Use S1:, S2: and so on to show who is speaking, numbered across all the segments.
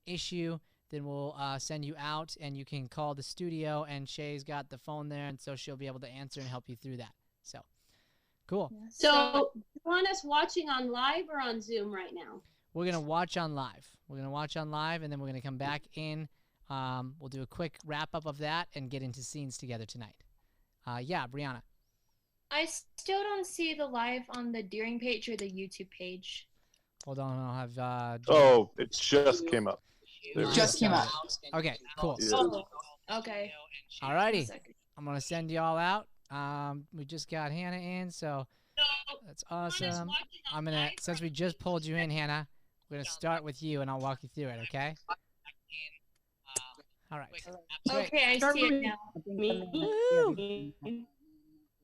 S1: issue, then we'll send you out, and you can call the studio, and Shay's got the phone there, and so she'll be able to answer and help you through that. So, cool.
S2: So, you want us watching on live or on Zoom right now?
S1: We're going to watch on live. We're going to watch on live, and then we're going to come back in. We'll do a quick wrap-up of that and get into scenes together tonight. Yeah, Brianna.
S3: I still don't see the live on the Deering page or the YouTube page.
S1: Hold on, I'll have
S4: it just came up.
S5: It just came up.
S1: Okay, cool.
S4: Yeah.
S3: Oh, okay.
S1: Alrighty. I'm going to send you all out. We just got Hannah in, so that's awesome. I'm going to, since we just pulled you in, Hannah, we're going to start with you, and I'll walk you through it, okay? All right.
S3: Okay, I see it now.
S1: Woo!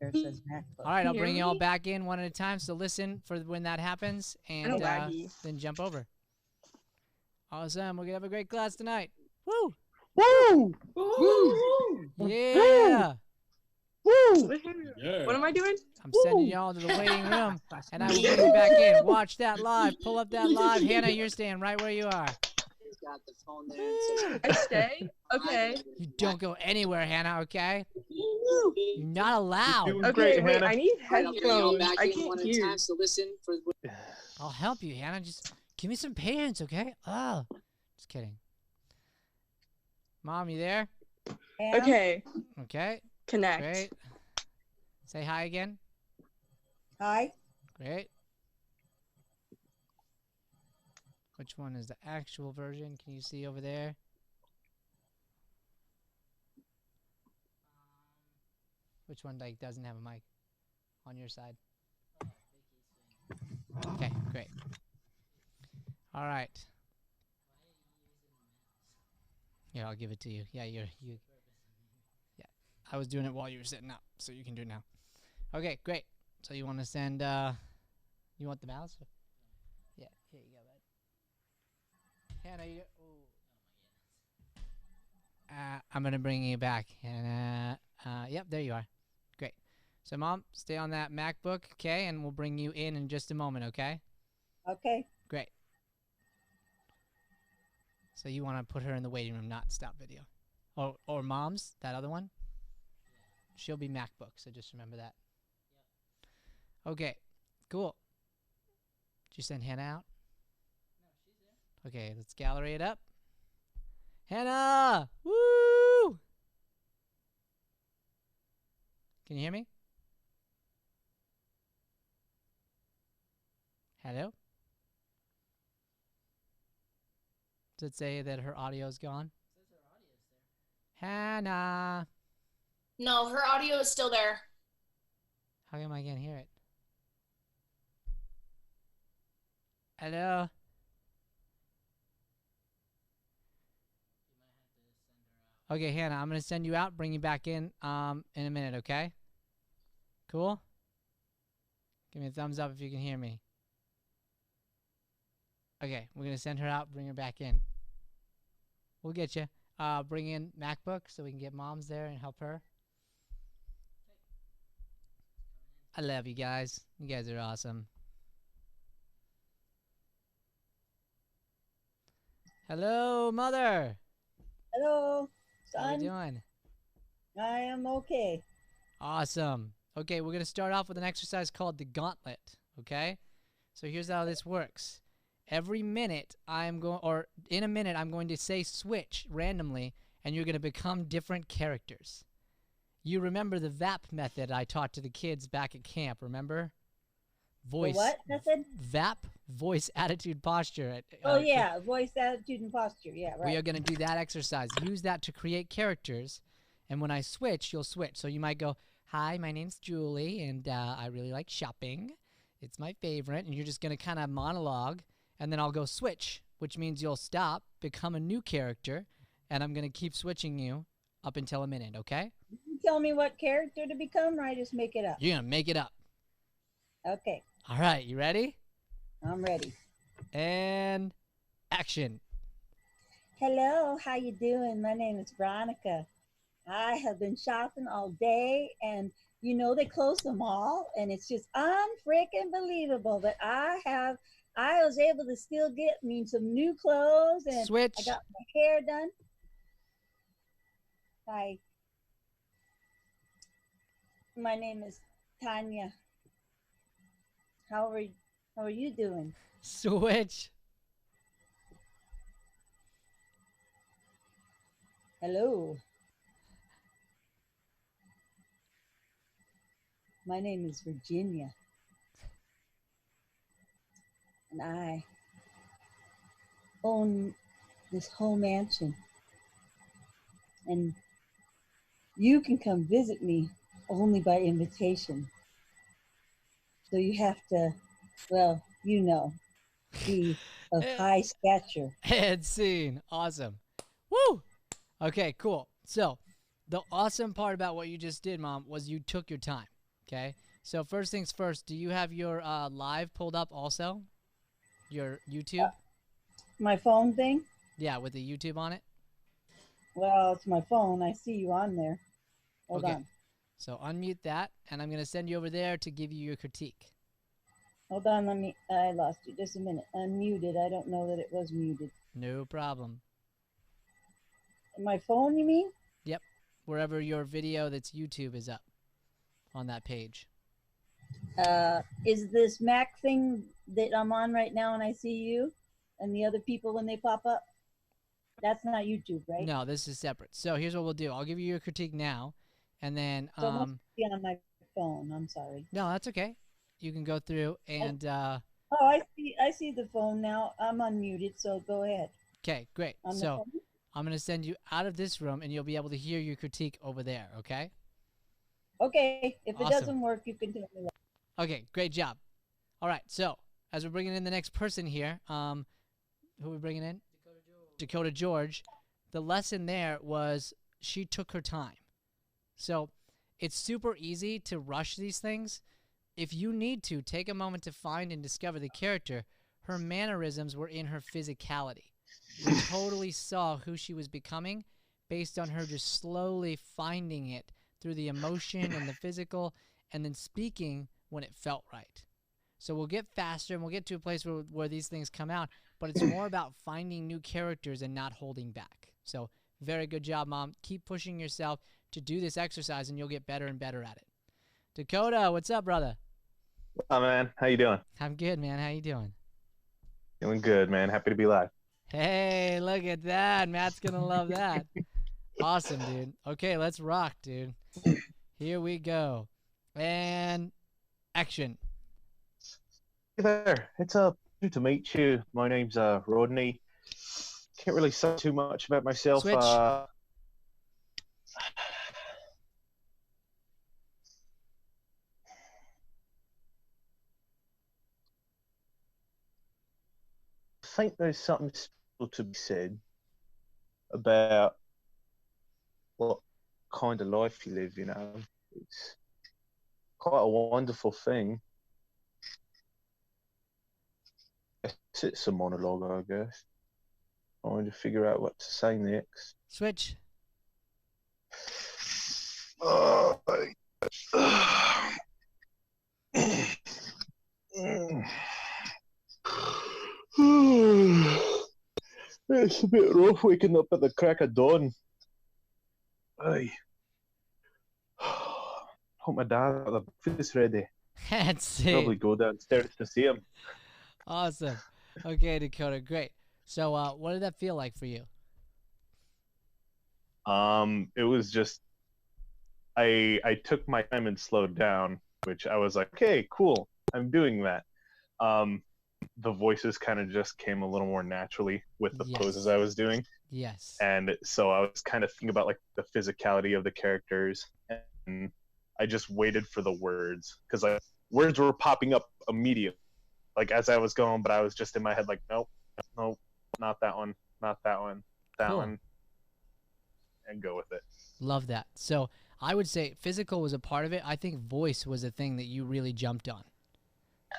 S1: All right, I'll bring you all back in one at a time, so listen for when that happens, and then jump over. Awesome. We're going to have a great class tonight. Woo!
S5: Woo!
S1: Woo! Yeah!
S5: Woo! What am I doing?
S1: I'm sending y'all to the waiting room, and I will bring you back in. Watch that live. Pull up that live. Hannah, you're staying right where you are.
S6: Got the phone there.
S5: I stay? Okay.
S1: You don't go anywhere, Hannah, okay? You're not allowed.
S5: Okay,
S4: Great,
S5: wait,
S4: Hannah.
S5: I need
S6: I'll bring you all
S5: headphones.
S6: back
S5: I
S6: in
S5: can't
S6: one at a
S5: hear.
S6: time, so listen for.
S1: I'll help you, Hannah. Just give me some patience, okay? Oh, just kidding. Mom, you there?
S5: Okay,
S1: Okay,
S5: connect.
S1: great. Say hi again.
S7: Hi.
S1: Great. Which one is the actual version? Can you see over there? Which one like doesn't have a mic on your side? Okay, great. All right. Here, I'll give it to you. Yeah, you. Yeah, I was doing it while you were setting up, so you can do it now. Okay, great. So you want to send? You want the mouse? Yeah, here you go, bud. Hannah, you. I'm gonna bring you back, and yep, there you are. Great. So, Mom, stay on that MacBook, okay? And we'll bring you in just a moment, okay?
S7: Okay.
S1: Great. So you want to put her in the waiting room, not stop video. Or Mom's, that other one? She'll be MacBook, so just remember that. Okay, cool. Did you send Hannah out? No, she's there. Okay, let's gallery it up. Hannah! Woo! Can you hear me? Hello? Does it say that her audio's gone? It says her audio's there. Hannah!
S3: No, her audio is still there.
S1: How come I can't hear it? Hello? Okay, Hannah, I'm going to send you out, bring you back in a minute, okay? Cool? Give me a thumbs up if you can hear me. Okay, we're going to send her out, bring her back in. We'll get you. Bring in MacBook so we can get Moms there and help her. I love you guys. You guys are awesome. Hello, Mother.
S7: Hello, son.
S1: How you doing?
S7: I am okay.
S1: Awesome. Okay, we're going to start off with an exercise called the gauntlet, okay? So here's how this works. Every minute in a minute I'm going to say switch randomly, and you're going to become different characters. You remember the VAP method I taught to the kids back at camp, remember? Voice.
S7: The what method?
S1: VAP, voice, attitude, posture.
S7: Oh yeah, voice, attitude, and posture. Yeah, right.
S1: We are going to do that exercise. Use that to create characters, and when I switch, you'll switch. So you might go, hi, my name's Julie, and I really like shopping. It's my favorite, and you're just going to kind of monologue, and then I'll go switch, which means you'll stop, become a new character, and I'm going to keep switching you up until a minute, okay?
S7: You tell me what character to become, or I just make it up?
S1: You're going to make it up.
S7: Okay.
S1: All right, you ready?
S7: I'm ready.
S1: And action.
S7: Hello, how you doing? My name is Veronica. I have been shopping all day, and you know they closed the mall, and it's just unfreaking believable that I have I was able to still get me some new clothes, and
S1: Switch.
S7: I got my hair done. Hi, my name is Tanya. How are you doing?
S1: Switch.
S7: Hello. My name is Virginia. And I own this whole mansion. And you can come visit me only by invitation. So you have to, well, be of high stature.
S1: And scene. Awesome. Woo! Okay, cool. So, the awesome part about what you just did, Mom, was you took your time. Okay? So, first things first, do you have your live pulled up also? Your YouTube?
S7: My phone thing?
S1: Yeah, with the YouTube on it?
S7: Well, it's my phone. I see you on there. Hold on.
S1: So, unmute that, and I'm going to send you over there to give you your critique.
S7: Hold on, I lost you. Just a minute. Unmuted. I don't know that it was muted.
S1: No problem.
S7: My phone, you mean?
S1: Yep. Wherever your video that's YouTube is up on that page.
S7: Is this Mac thing that I'm on right now and I see you and the other people when they pop up? That's not YouTube, right?
S1: No, this is separate. So here's what we'll do. I'll give you your critique now, and then
S7: So it must be on my phone. I'm sorry.
S1: no, that's okay. You can go through and
S7: Oh, I see the phone now. I'm unmuted, so go ahead.
S1: okay, great.
S7: On the
S1: So
S7: phone?
S1: I'm gonna send you out of this room, and you'll be able to hear your critique over there. Okay?
S7: Okay, if it
S1: Awesome.
S7: doesn't work, you can tell me that.
S1: Okay, great job. All right. So as we're bringing in the next person here, who are we bringing in? Dakota George. The lesson there was she took her time. So it's super easy to rush these things. If you need to, take a moment to find and discover the character. Her mannerisms were in her physicality. We totally saw who she was becoming based on her just slowly finding it through the emotion and the physical and then speaking when it felt right. So we'll get faster and we'll get to a place where these things come out, but it's more about finding new characters and not holding back. So very good job, Mom. Keep pushing yourself to do this exercise and you'll get better and better at it. Dakota, what's up, brother?
S4: Hi, man. How you doing?
S1: I'm good, man. How you doing?
S4: Doing good, man. Happy to be live.
S1: Hey, look at that. Matt's going to love that. Awesome, dude. Okay, let's rock, dude. Here we go. And action.
S4: Hey there. It's a pleasure to meet you. My name's Rodney. Can't really say too much about myself.
S1: Switch.
S4: I think there's something special to be said about what kind of life you live, you know. It's quite a wonderful thing. It's a monologue, I guess. Trying to figure out what to say next.
S1: Switch.
S4: It's a bit rough waking up at the crack of dawn. Aye. Hope my dad got the breakfast ready.
S1: That's
S4: Probably
S1: it.
S4: go downstairs to see him.
S1: Awesome. Okay, Dakota, great. So what did that feel like for you?
S4: It was just I took my time and slowed down, which I was like, okay, cool, I'm doing that. The voices kind of just came a little more naturally with the
S1: Yes.
S4: poses I was doing.
S1: Yes.
S4: And so I was kind of thinking about like the physicality of the characters, and I just waited for the words because like words were popping up immediately, like as I was going, but I was just in my head like, nope, not that one, not that one, that
S1: Cool.
S4: one, and go with it.
S1: Love that. So I would say physical was a part of it. I think voice was a thing that you really jumped on.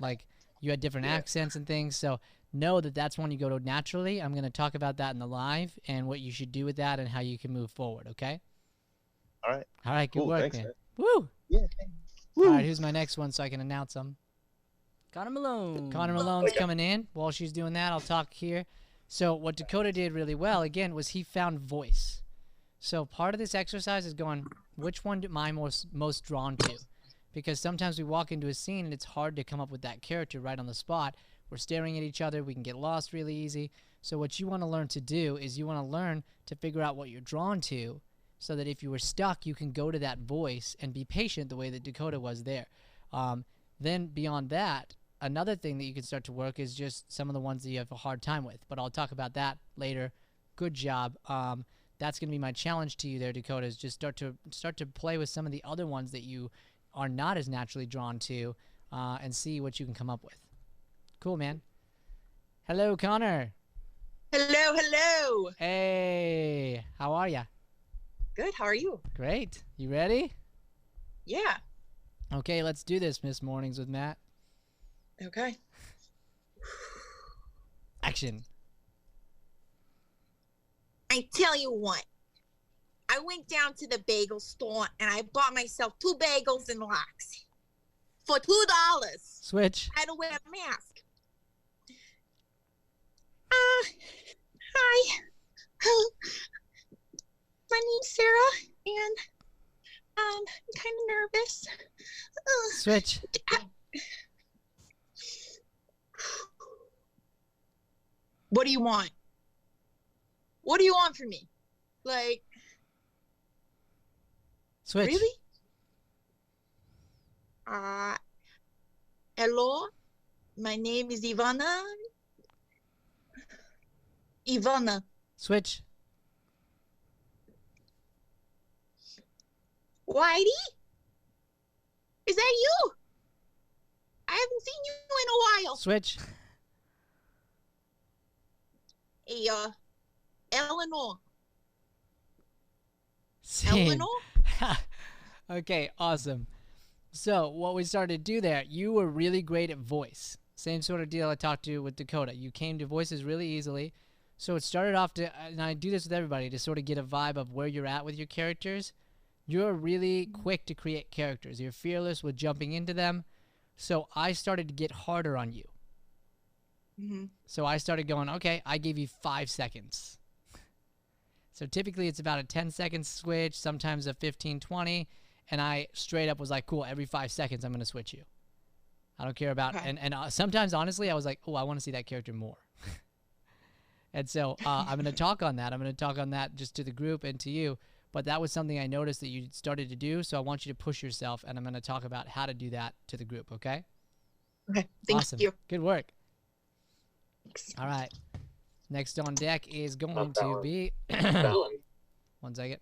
S1: Like you had different accents and things. So know that that's one you go to naturally. I'm going to talk about that in the live and what you should do with that and how you can move forward. Okay.
S4: All right.
S1: All right. Good
S4: Cool,
S1: work,
S4: thanks,
S1: man.
S4: man.
S1: Woo.
S4: Yeah.
S1: All right. Who's my next one so I can announce them?
S8: Connor Malone.
S1: Connor Malone's coming in. While she's doing that, I'll talk here. So what Dakota did really well, again, was he found voice. So part of this exercise is going, which one am I most drawn to? Because sometimes we walk into a scene and it's hard to come up with that character right on the spot. We're staring at each other. We can get lost really easy. So what you want to learn to do is you want to learn to figure out what you're drawn to so that if you were stuck, you can go to that voice and be patient the way that Dakota was there. Then beyond that, another thing that you can start to work is just some of the ones that you have a hard time with. But I'll talk about that later. Good job. That's going to be my challenge to you there, Dakota, is just start to play with some of the other ones that you are not as naturally drawn to and see what you can come up with. Cool, man. Hello, Connor.
S5: Hello, hello.
S1: Hey, how are ya?
S5: Good, how are you?
S1: Great. You ready?
S5: Yeah.
S1: Okay, let's do this, Miss Mornings with Matt.
S5: Okay.
S1: Action.
S9: I tell you what, I went down to the bagel store and I bought myself 2 bagels and lox for $2.
S1: Switch.
S9: I had to wear a mask. Hi. My name's Sarah and I'm kind of nervous.
S1: Switch.
S9: What do you want? What do you want from me? Like,
S1: Switch.
S9: really? Hello? My name is Ivana. Ivana.
S1: Switch.
S9: Whitey? Is that you? I haven't seen you in a while.
S1: Switch.
S9: Hey, Eleanor.
S1: Scene.
S9: Eleanor?
S1: Okay, awesome. So what we started to do there, you were really great at voice. Same sort of deal I talked to with Dakota. You came to voices really easily. So it started off to, and I do this with everybody, to sort of get a vibe of where you're at with your characters. You're really quick to create characters. You're fearless with jumping into them. So I started to get harder on you.
S5: Mm-hmm.
S1: So I started going, okay, I gave you 5 seconds. So typically it's about a 10-second switch, sometimes a 15, 20. And I straight up was like, cool, every 5 seconds I'm going to switch you. I don't care about,
S5: Okay.
S1: and sometimes honestly I was like, oh, I want to see that character more. And so I'm going to talk on that. I'm going to talk on that just to the group and to you. But that was something I noticed that you started to do. So I want you to push yourself, and I'm going to talk about how to do that to the group, okay?
S5: Okay, thank
S1: Awesome.
S5: you.
S1: Good work. All right. Next on deck is going to be... One second.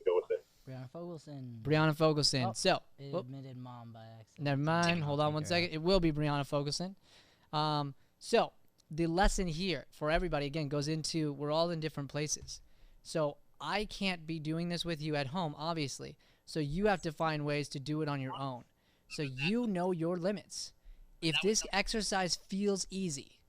S4: Go with it.
S8: Brianna Fogelson.
S1: Brianna Fogelson.
S8: Oh,
S1: So,
S8: It
S1: whoop,
S8: admitted mom by accident.
S1: never mind. Hold on
S8: Take
S1: one
S8: her
S1: second. It will be Brianna Fogelson. So, the lesson here for everybody, again, goes into we're all in different places. So, I can't be doing this with you at home, obviously. So, you have to find ways to do it on your own. So, you know your limits. If this exercise feels easy,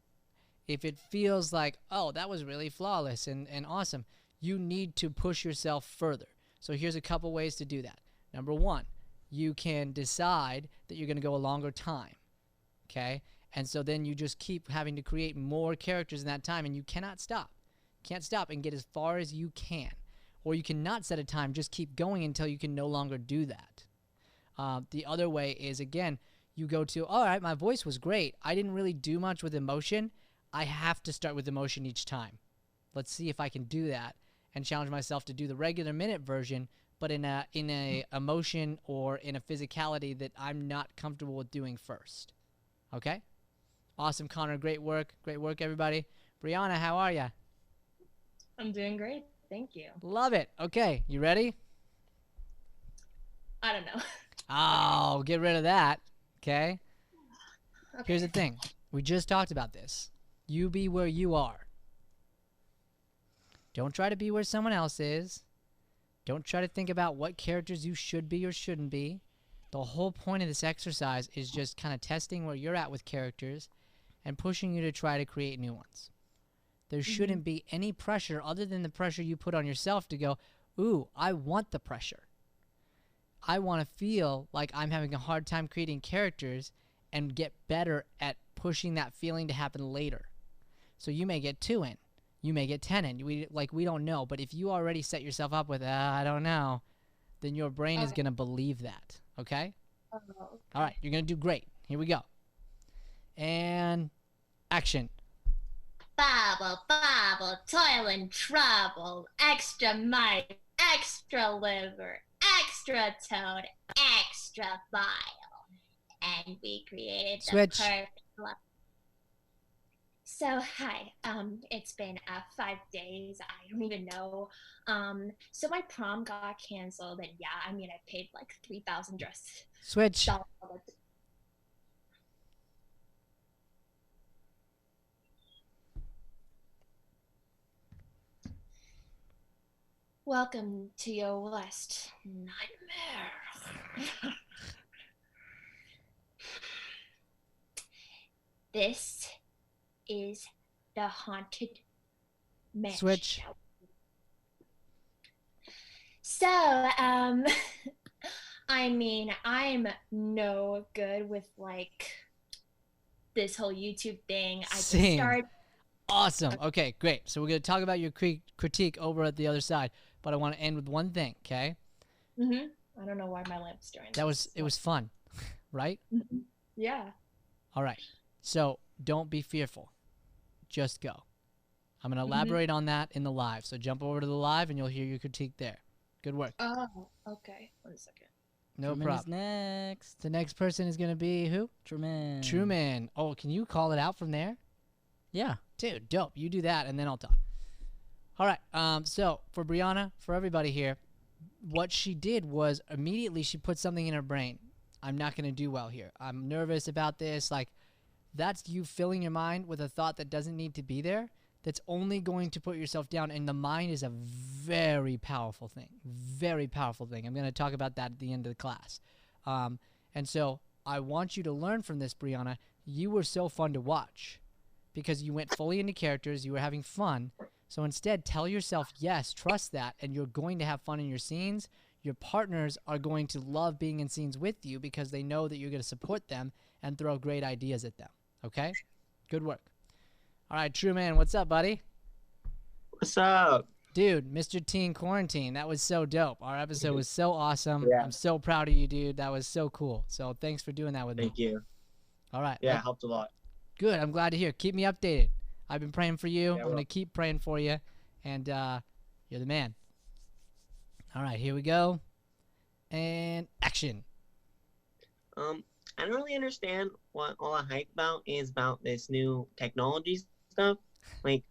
S1: if it feels like, oh, that was really flawless and awesome, you need to push yourself further. So here's a couple ways to do that. Number one, you can decide that you're going to go a longer time, okay? And so then you just keep having to create more characters in that time, and you cannot stop. Can't stop and get as far as you can. Or you cannot set a time, just keep going until you can no longer do that. The other way is, again, you go to, all right, my voice was great. I didn't really do much with emotion. I have to start with emotion each time. Let's see if I can do that and challenge myself to do the regular minute version, but in a emotion or in a physicality that I'm not comfortable with doing first. Okay? Awesome, Connor. Great work. Great work, everybody. Brianna, how are ya?
S10: I'm doing great. Thank you.
S1: Love it. Okay, you ready?
S10: I don't know.
S1: Oh, get rid of that. Okay?
S10: Okay.
S1: Here's the thing. We just talked about this. You be where you are. Don't try to be where someone else is. Don't try to think about what characters you should be or shouldn't be. The whole point of this exercise is just kind of testing where you're at with characters and pushing you to try to create new ones. There shouldn't be any pressure other than the pressure you put on yourself to go, ooh, I want the pressure. I want to feel like I'm having a hard time creating characters, and get better at pushing that feeling to happen later. So you may get 2 in, you may get 10 in. We don't know. But if you already set yourself up with, I don't know, then your brain is going to believe that. Okay?
S3: Oh, okay.
S1: All right. You're going to do great. Here we go. And action.
S3: Bobble, bobble, toil and trouble, extra might, extra liver, extra toad, extra bile. And we created the
S1: Switch.
S3: perfect love. So, hi, it's been 5 days, I don't even know. So my prom got canceled, and yeah, I mean, I paid like $3,000 dress.
S1: Switch.
S3: Welcome to your worst nightmare. This is the haunted mansion.
S1: Switch.
S3: So, I mean, I'm no good with like this whole YouTube thing. I just
S1: Same.
S3: started.
S1: Awesome. Okay, great. So we're going to talk about your critique over at the other side, but I want to end with one thing, okay?
S3: I don't know why my lamp's doing
S1: It was fun, right?
S3: Yeah.
S1: All right. So don't be fearful. Just go. I'm going to elaborate on that in the live. So jump over to the live and you'll hear your critique there. Good work.
S3: Oh, okay. 1 second.
S1: No
S8: Truman is
S1: problem.
S8: next.
S1: The next person is going to be who?
S8: Truman.
S1: Truman. Oh, can you call it out from there?
S8: Yeah.
S1: Dude, dope. You do that and then I'll talk. All right. So for Brianna, for everybody here, what she did was immediately she put something in her brain. I'm not going to do well here. I'm nervous about this. Like, that's you filling your mind with a thought that doesn't need to be there. That's only going to put yourself down. And the mind is a very powerful thing. Very powerful thing. I'm going to talk about that at the end of the class. And so I want you to learn from this, Brianna. You were so fun to watch because you went fully into characters. You were having fun. So instead, tell yourself, yes, trust that, and you're going to have fun in your scenes. Your partners are going to love being in scenes with you because they know that you're going to support them and throw great ideas at them. Okay? Good work. All right, Truman, what's up, buddy?
S11: What's up?
S1: Dude, Mr. Teen Quarantine, that was so dope. Our episode was so awesome.
S11: Yeah.
S1: I'm so proud of you, dude. That was so cool. So thanks for doing that with me.
S11: Thank you.
S1: All right.
S11: Yeah, it helped a lot.
S1: Good. I'm glad to hear. Keep me updated. I've been praying for you.
S11: Yeah,
S1: I'm going to keep praying for you. And you're the man. All right, here we go. And action.
S11: I don't really understand what all the hype about is about this new technology stuff. Like,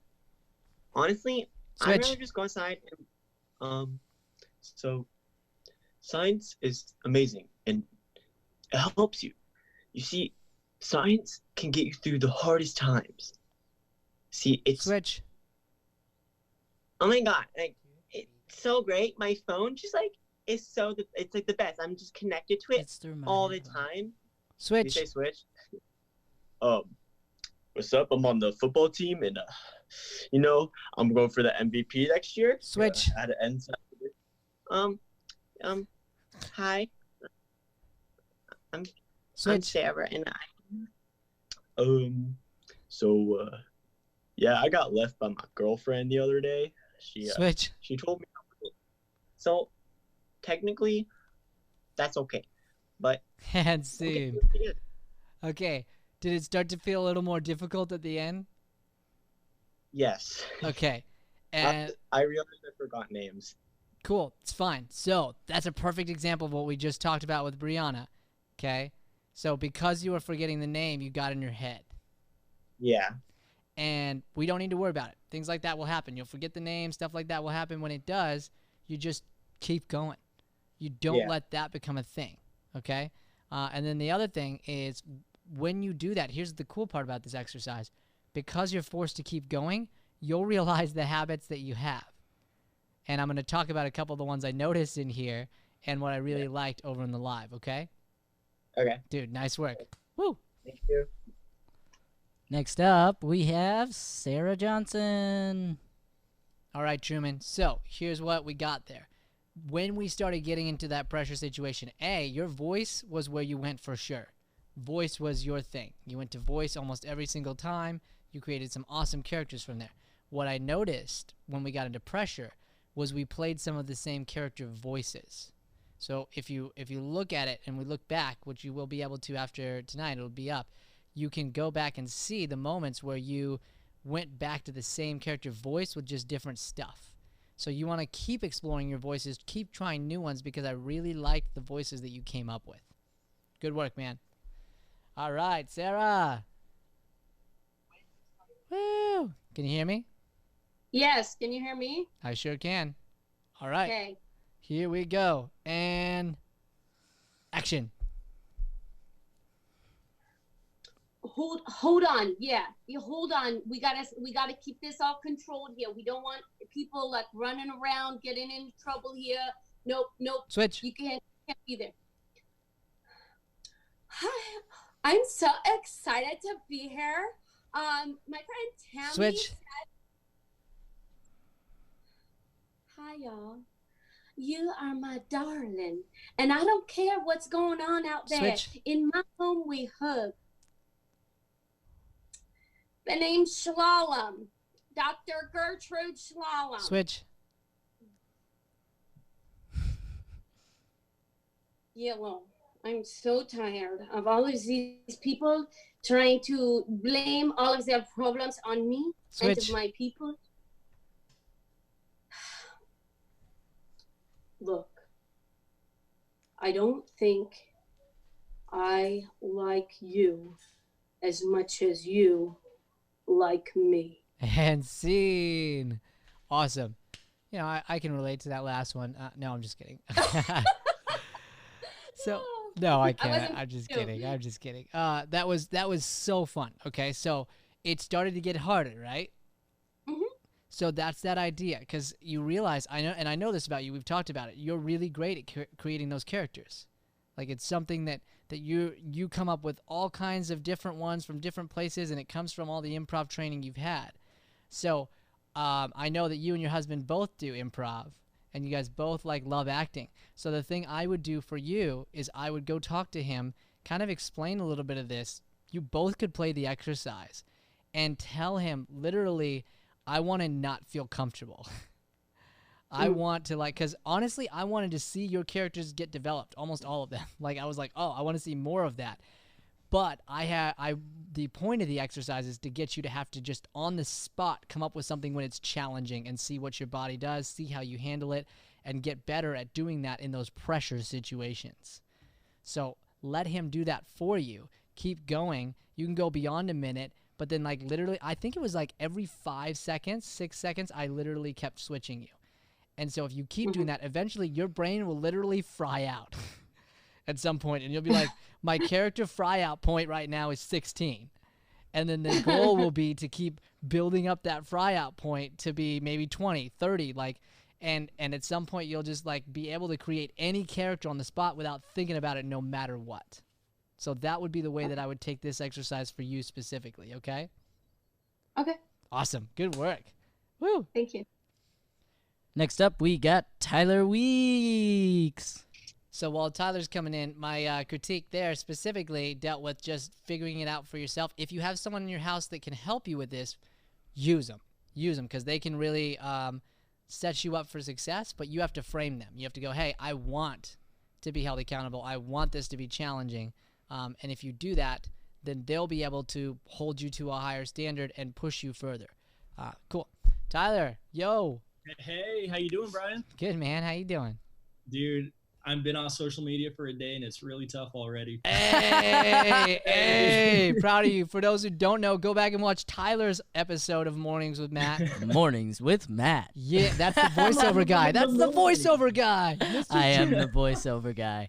S11: honestly, I'd
S1: Switch.
S11: rather just go outside and, so science is amazing and it helps you. You see, science can get you through the hardest times. See, it's
S1: Switch.
S11: oh my god, like it's so great. My phone just like is so it's like the best. I'm just connected to it
S8: It's through my
S11: all the
S8: headphones.
S11: time. You
S1: Switch.
S11: say switch? What's up? I'm on the football team and I'm going for the MVP next year.
S1: Switch.
S11: At the end. Hi. I'm
S1: Switch.
S11: Sarah and yeah, I got left by my girlfriend the other day.
S1: Switch.
S11: She told me. So, technically, that's okay. But
S1: And scene. Okay. Did it start to feel a little more difficult at the end?
S11: yes,
S1: Okay. And
S11: I realized I forgot names.
S1: cool. It's fine. So that's a perfect example of what we just talked about with Brianna. Okay. So because you were forgetting the name, you got in your head.
S11: Yeah.
S1: And we don't need to worry about it. Things like that will happen. You'll forget the name. Stuff like that will happen. When it does, you just keep going. You don't let that become a thing. Okay? And then the other thing is when you do that, here's the cool part about this exercise. Because you're forced to keep going, you'll realize the habits that you have. And I'm going to talk about a couple of the ones I noticed in here and what I really liked over in the live, okay?
S11: Okay.
S1: Dude, nice work. Woo!
S11: Thank you.
S8: Next up, we have Sarah Johnson.
S1: All right, Truman. So here's what we got there. When we started getting into that pressure situation, A, your voice was where you went for sure. voice was your thing. You went to voice almost every single time. You created some awesome characters from there. What I noticed when we got into pressure was we played some of the same character voices. So if you look at it and we look back, which you will be able to after tonight, it'll be up, you can go back and see the moments where you went back to the same character voice with just different stuff. So you want to keep exploring your voices, keep trying new ones, because I really liked the voices that you came up with. Good work, man. All right, Sarah. Woo! Can you hear me?
S2: Yes, can you hear me?
S1: I sure can. All right.
S2: Okay.
S1: Here we go. And action.
S2: Hold on. Yeah, you hold on. We gotta keep this all controlled here. We don't want people like running around, getting into trouble here. Nope.
S1: Switch.
S2: You can't be there. Hi, I'm so excited to be here. My friend Tammy
S1: Switch.
S2: said, "Hi, y'all. You are my darling, and I don't care what's going on out there.
S1: Switch.
S2: In my home, we hug." The name's Slalom. Dr. Gertrude Slalom.
S1: Switch.
S2: Yellow. I'm so tired of all of these people trying to blame all of their problems on me and
S1: Switch.
S2: to my people. Look, I don't think I like you as much as you like me.
S1: And scene. Awesome. You know, I can relate to that last one. No, I'm just kidding. So no, I can't.
S2: wasn't
S1: I'm just
S2: you.
S1: kidding. I'm just kidding. That was so fun. Okay, so it started to get harder, right?
S2: Mhm.
S1: So that's that idea, because you realize, I know this about you. We've talked about it. You're really great at creating those characters. Like, it's something that you come up with all kinds of different ones from different places, and it comes from all the improv training you've had. So I know that you and your husband both do improv, and you guys both love acting. So the thing I would do for you is I would go talk to him, kind of explain a little bit of this. You both could play the exercise and tell him literally, I want to not feel comfortable. I want to because honestly, I wanted to see your characters get developed, almost all of them. I was like, oh, I want to see more of that. But the point of the exercise is to get you to have to just on the spot come up with something when it's challenging and see what your body does, see how you handle it, and get better at doing that in those pressure situations. So let him do that for you. Keep going. You can go beyond a minute, but then literally, I think it was every 5 seconds, 6 seconds, I literally kept switching you. And so if you keep doing that, eventually your brain will literally fry out at some point, and you'll be like, my character fry out point right now is 16. And then the goal will be to keep building up that fry out point to be maybe 20, 30, and at some point you'll just be able to create any character on the spot without thinking about it no matter what. So that would be the way that I would take this exercise for you specifically, okay?
S2: Okay.
S1: Awesome. Good work. Woo.
S2: Thank you.
S8: Next up, we got Tyler Weeks.
S1: So while Tyler's coming in, my critique there specifically dealt with just figuring it out for yourself. If you have someone in your house that can help you with this, use them. Use them, because they can really set you up for success, but you have to frame them. You have to go, hey, I want to be held accountable. I want this to be challenging. And if you do that, then they'll be able to hold you to a higher standard and push you further. Cool. Tyler, yo.
S12: Hey, how you doing, Brian?
S1: Good, man. How you doing?
S12: Dude, I've been on social media for a day, and it's really tough already.
S1: Hey, hey, proud of you. For those who don't know, go back and watch Tyler's episode of Mornings with Matt.
S8: Mornings with Matt.
S1: Yeah, that's the voiceover guy. That's the voiceover guy.
S8: I am the voiceover guy.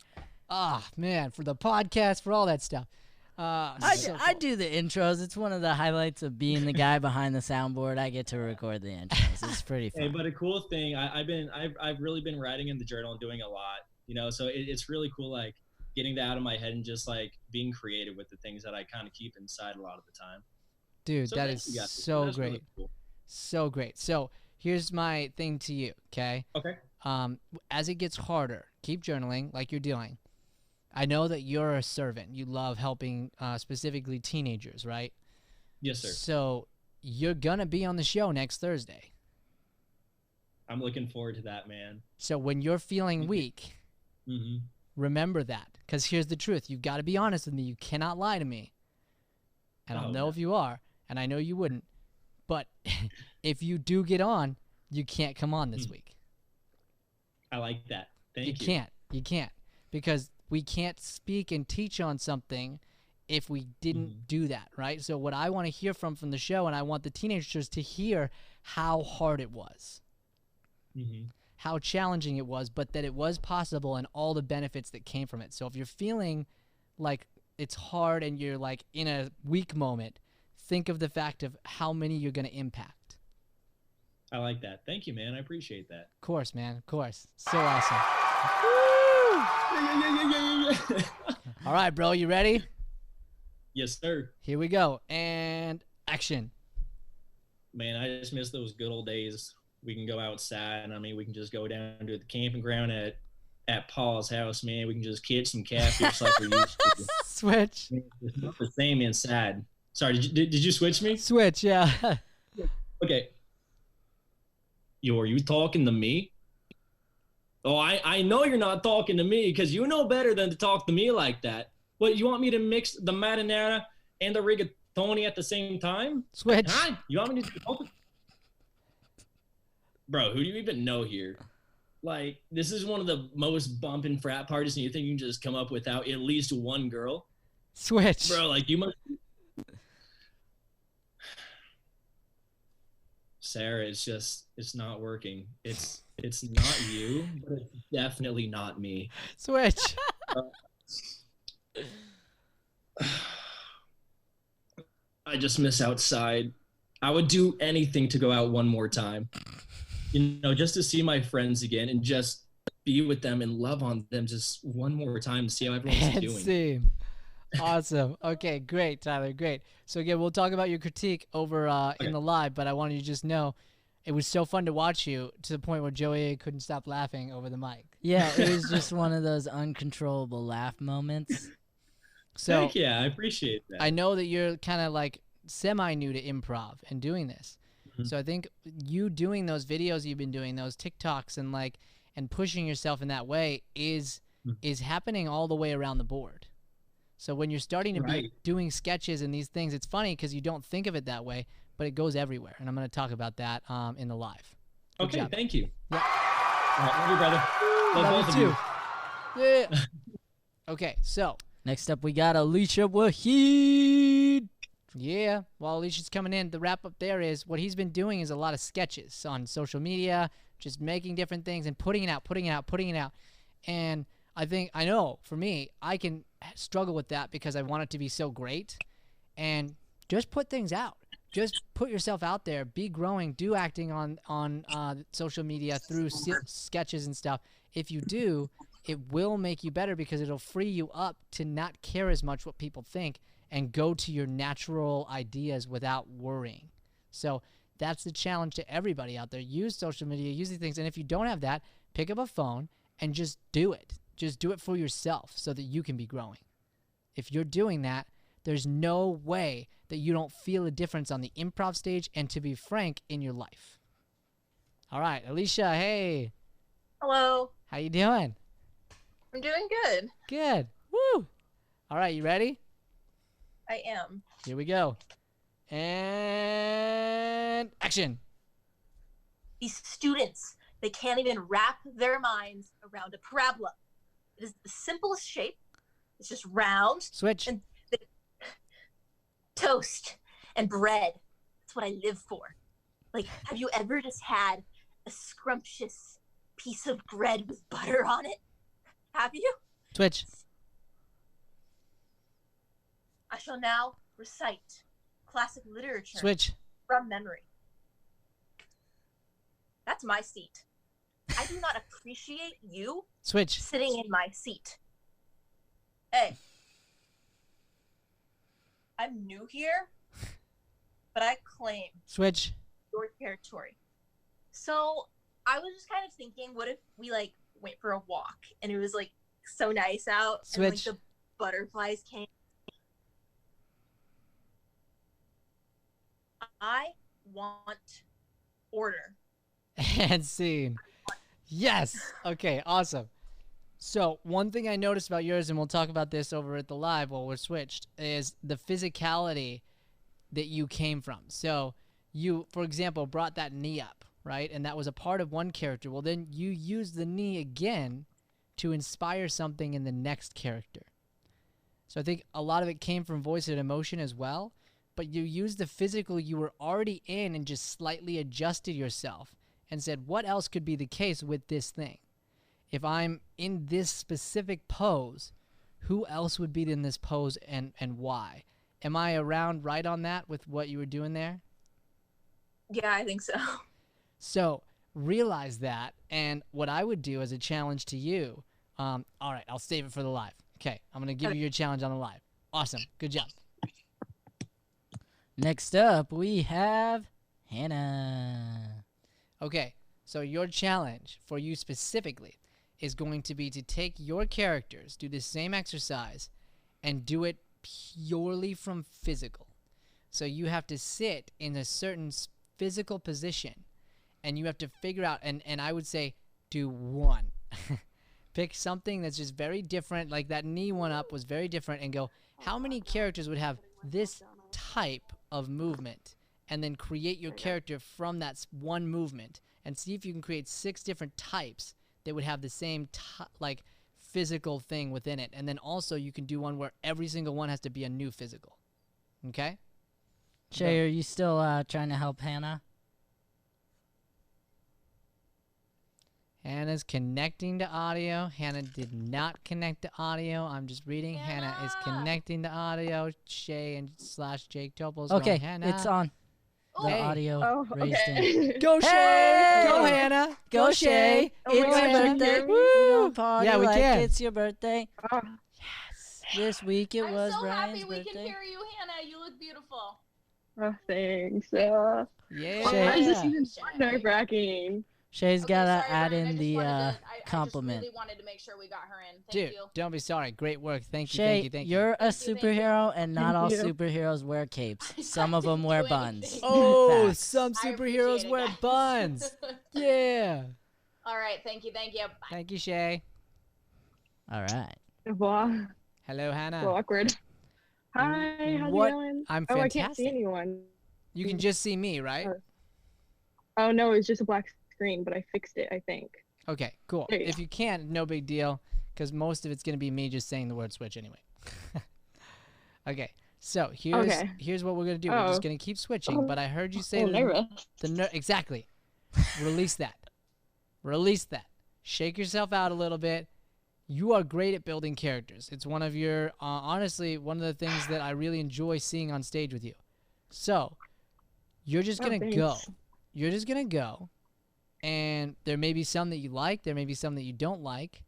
S1: Ah, man, for the podcast, for all that stuff.
S8: I do the intros. It's one of the highlights of being the guy behind the soundboard. I get to record the intros. It's pretty fun.
S12: Hey, but a cool thing, I've really been writing in the journal and doing a lot, so it's really cool, getting that out of my head and just being creative with the things that I kind of keep inside a lot of the time.
S1: Dude,
S12: So
S1: that
S12: thank
S1: is
S12: you guys.
S1: so
S12: That's
S1: great.
S12: really cool.
S1: So great. So here's my thing to you, okay?
S12: Okay.
S1: As it gets harder, keep journaling like you're doing. I know that you're a servant. You love helping specifically teenagers, right?
S12: Yes, sir.
S1: So you're going to be on the show next Thursday.
S12: I'm looking forward to that, man.
S1: So when you're feeling weak, remember that. Because here's the truth. You've got to be honest with me. You cannot lie to me. And I'll know if you are, and I know you wouldn't. But if you do get on, you can't come on this week.
S12: I like that. Thank you.
S1: You can't. Because we can't speak and teach on something if we didn't do that, right? So what I want to hear from the show, and I want the teenagers to hear how hard it was, how challenging it was, but that it was possible and all the benefits that came from it. So if you're feeling like it's hard and you're like in a weak moment, think of the fact of how many you're going to impact.
S12: I like that. Thank you, man. I appreciate that.
S1: Of course, man. Of course. So awesome. All right, bro. You ready?
S12: Yes, sir.
S1: Here we go. And action.
S12: Man, I just miss those good old days. We can go outside. I mean, we can just go down to the camping ground at Paul's house, man. We can just catch some catfish like we used to.
S1: Switch.
S12: It's not the same inside. Sorry, did you switch me?
S1: Switch, yeah.
S12: Okay. Yo, are you talking to me? Oh, I know you're not talking to me because you know better than to talk to me like that. What, you want me to mix the marinara and the rigatoni at the same time?
S1: Switch.
S12: Huh? You want me to do both? Bro, who do you even know here? Like, this is one of the most bumping frat parties, and you think you can just come up without at least one girl?
S1: Switch.
S12: Bro, like, you must... Sarah, it's not working. It's not you, but it's definitely not me.
S1: Switch.
S12: I just miss outside. I would do anything to go out one more time. You know, just to see my friends again and just be with them and love on them just one more time to see how everyone's doing.
S1: Same. Awesome. Okay, great, Tyler. Great. So again, we'll talk about your critique over in the live, but I wanted you to just know it was so fun to watch you to the point where Joey couldn't stop laughing over the mic.
S8: Yeah, it was just one of those uncontrollable laugh moments.
S1: So
S12: yeah, I appreciate that.
S1: I know that you're kind of like semi-new to improv and doing this. So I think you doing those videos you've been doing, those TikToks and pushing yourself in that way is happening all the way around the board. So when you're starting to be doing sketches and these things, it's funny because you don't think of it that way, but it goes everywhere. And I'm going to talk about that in the live. Good
S12: Okay,
S1: job.
S12: thank you.
S1: Yeah.
S12: Love you, brother.
S1: Love
S12: both
S1: you
S12: of
S1: too. Yeah. Okay, so
S8: next up we got Alicia Wahid.
S1: Yeah, while Alicia's coming in, the wrap up there is what he's been doing is a lot of sketches on social media, just making different things and putting it out. And I know for me, I can struggle with that because I want it to be so great. And just put things out. Just put yourself out there. Be growing. Do acting on social media through sketches and stuff. If you do, it will make you better because it'll free you up to not care as much what people think and go to your natural ideas without worrying. So that's the challenge to everybody out there. Use social media, use these things. And if you don't have that, pick up a phone and just do it. Just do it for yourself so that you can be growing. If you're doing that, there's no way that you don't feel a difference on the improv stage and, to be frank, in your life. All right, Alicia, hey.
S5: Hello.
S1: How you doing?
S5: I'm doing good.
S1: Good. Woo. All right, you ready?
S5: I am.
S1: Here we go. And action.
S13: These students, they can't even wrap their minds around a parabola. It is the simplest shape. It's just round.
S1: Switch.
S13: And toast and bread. That's what I live for. Like, have you ever just had a scrumptious piece of bread with butter on it? Have you?
S1: Switch.
S13: I shall now recite classic literature
S1: Switch.
S13: from memory. That's my seat. I do not appreciate you
S1: Switch.
S13: sitting in my seat. Hey, I'm new here, but I claim
S1: Switch.
S13: your territory. So I was just kind of thinking, what if we like went for a walk and it was like so nice out,
S1: Switch.
S13: and like the butterflies came. I want order.
S1: And scene. Yes. Okay, awesome. So one thing I noticed about yours, and we'll talk about this over at the live while we're switched, is the physicality that you came from. So you, for example, brought that knee up, right? And that was a part of one character. Well, then you used the knee again to inspire something in the next character. So I think a lot of it came from voice and emotion as well, but you used the physical you were already in and just slightly adjusted yourself and said, what else could be the case with this thing? If I'm in this specific pose, who else would be in this pose and why? Am I around right on that with what you were doing there?
S13: Yeah, I think so.
S1: So realize that, and what I would do as a challenge to you, all right, I'll save it for the live. Okay, I'm going to give you your challenge on the live. Awesome. Good job.
S8: Next up, we have Hannah.
S1: Okay, so your challenge for you specifically is going to be to take your characters, do the same exercise, and do it purely from physical. So you have to sit in a certain physical position, and you have to figure out, and I would say do one. Pick something that's just very different, like that knee one up was very different, and go, how many characters would have this type of movement? And then create your character from that one movement, and see if you can create 6 different types that would have the same like physical thing within it. And then also you can do one where every single one has to be a new physical. Okay?
S8: Shay, are you still trying to help Hannah?
S1: Hannah's connecting to audio. Hannah did not connect to audio. I'm just reading. Hannah is connecting to audio. Shay and / Jake Topol's
S8: Okay,
S1: going, Hannah.
S8: it's on. The
S1: Hey.
S8: audio raised in.
S1: Go Shay!
S8: Hey!
S1: Go Hannah!
S8: Go Shay!
S5: Oh my
S8: It's
S5: gosh,
S8: your
S5: you can
S8: birthday.
S5: hear me?
S8: We're gonna party
S1: Yeah, we
S8: like
S1: can.
S8: it's your birthday.
S5: Oh,
S8: This week it
S14: I'm
S8: was
S14: so
S8: Ryan's
S14: happy we
S8: birthday.
S14: can hear you, Hannah. You look beautiful.
S5: oh thanks.
S1: Yeah.
S5: Why is this even more nerve-wracking?
S8: Shay's gotta
S14: sorry,
S8: add
S14: Ryan, I
S8: in
S14: just
S8: the
S14: wanted to- I
S8: compliment.
S14: just really wanted to make sure we got her in. Thank
S1: Dude,
S14: you.
S1: don't be sorry. Great work. Thank you,
S8: Shay,
S1: thank you, thank you.
S8: you're a
S14: Thank you, thank you.
S8: superhero, and not all
S5: Thank you.
S8: superheroes wear capes. Some
S14: I
S8: of them
S14: didn't
S8: wear
S14: do
S8: buns.
S14: anything.
S1: Oh,
S8: Facts.
S1: some
S14: I
S1: superheroes
S14: appreciate it,
S1: wear
S14: guys.
S1: buns. Yeah.
S14: All right, thank you, thank you. Bye.
S1: Thank you, Shay.
S8: All right.
S5: Wow,
S1: Hello, Hannah.
S5: so awkward. Hi, how's
S1: What?
S5: it going?
S1: I'm
S5: Oh, I can't
S1: fantastic.
S5: see anyone.
S1: You can just see me, right?
S5: Oh no, it's just a black screen, but I fixed it, I think.
S1: Okay, cool.
S5: There you
S1: If you can't, no big deal, because most of it's going to be me just saying the word switch anyway. Okay, so here's what we're going to do. We're just
S5: Oh.
S1: going to keep switching, but I heard you say
S5: Oh, nervous.
S1: exactly. Release that. Release that. Shake yourself out a little bit. You are great at building characters. It's one of your, honestly, one of the things that I really enjoy seeing on stage with you. So, you're just
S5: Oh,
S1: going to go.
S5: thanks.
S1: You're just going to go. And there may be some that you like. There may be some that you don't like.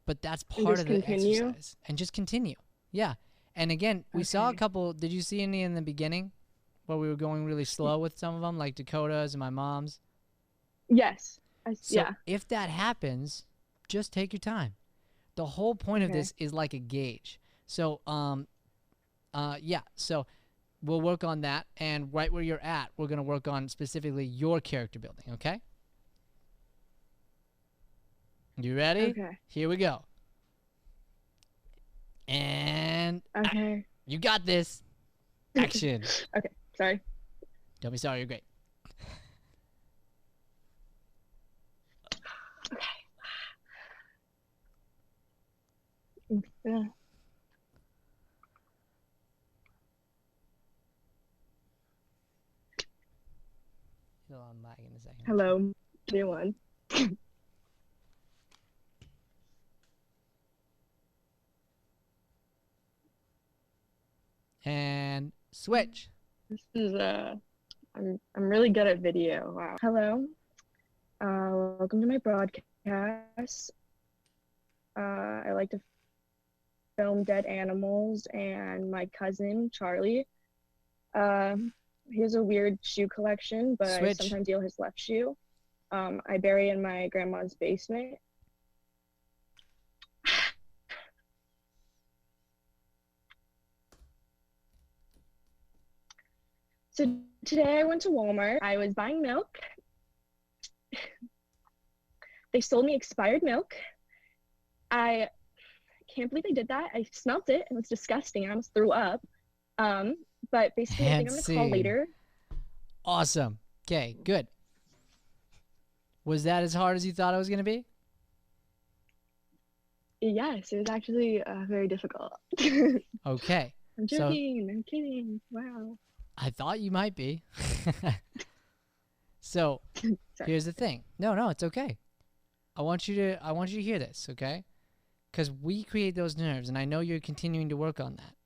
S1: But that's
S5: And
S1: part
S5: just
S1: of the
S5: continue?
S1: exercise. And just continue. Yeah. And again, we saw a
S5: Okay.
S1: couple. Did you see any in the beginning where we were going really slow with some of them, like Dakota's and my mom's?
S5: Yes.
S1: So
S5: Yeah.
S1: if that happens, just take your time. The whole point of
S5: Okay.
S1: this is like a gauge. So, yeah. So we'll work on that, and right where you're at, we're gonna work on specifically your character building. Okay? You ready?
S5: Okay.
S1: Here we go. And
S5: Okay.
S1: you got this. Action.
S5: Okay. Sorry.
S1: Don't be sorry. You're great.
S5: Yeah.
S1: I'm lagging a second.
S5: Hello, everyone.
S1: And switch.
S5: This is I'm really good at video. Wow. Hello. Welcome to my broadcast. I like to film dead animals and my cousin Charlie. He has a weird shoe collection, but I
S1: Switch.
S5: sometimes steal his left shoe. I bury in my grandma's basement. So today I went to Walmart. I was buying milk. They sold me expired milk. I can't believe they did that. I smelt it. It was disgusting. I almost threw up. But basically, I think I'm gonna call later.
S1: Awesome. Okay, good. Was that as hard as you thought it was gonna be?
S5: Yes, it was actually very difficult.
S1: Okay.
S5: I'm joking. I'm kidding. Wow.
S1: I thought you might be. So here's the thing. No, it's okay. I want you to hear this, okay? Because we create those nerves, and I know you're continuing to work on that.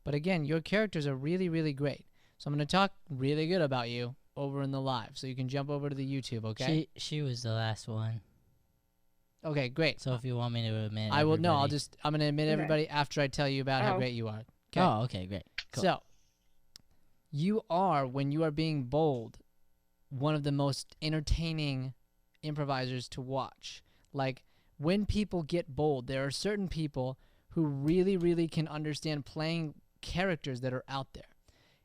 S1: But again, your characters are really, really great. So I'm going to talk really good about you over in the live, so you can jump over to the YouTube, okay?
S8: She was the last one.
S1: Okay, great.
S8: So if you want me to admit
S1: I will. No,
S8: everybody-
S1: I'm going to admit everybody after I tell you about how great you are. Okay.
S8: Oh, okay, great. Cool.
S1: So you are, when you are being bold, one of the most entertaining improvisers to watch. Like, when people get bold, there are certain people who really, really can understand playing characters that are out there.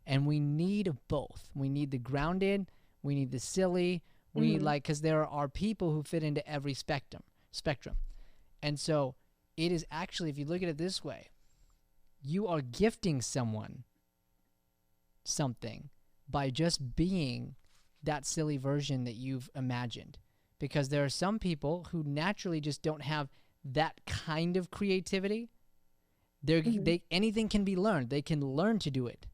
S1: And we need both. We need the grounded, we need the silly, we need, like, because there are people who fit into every spectrum. And so it is actually, if you look at it this way, you are gifting someone something by just being that silly version that you've imagined. Because there are some people who naturally just don't have that kind of creativity. Anything can be learned. They can learn to do it.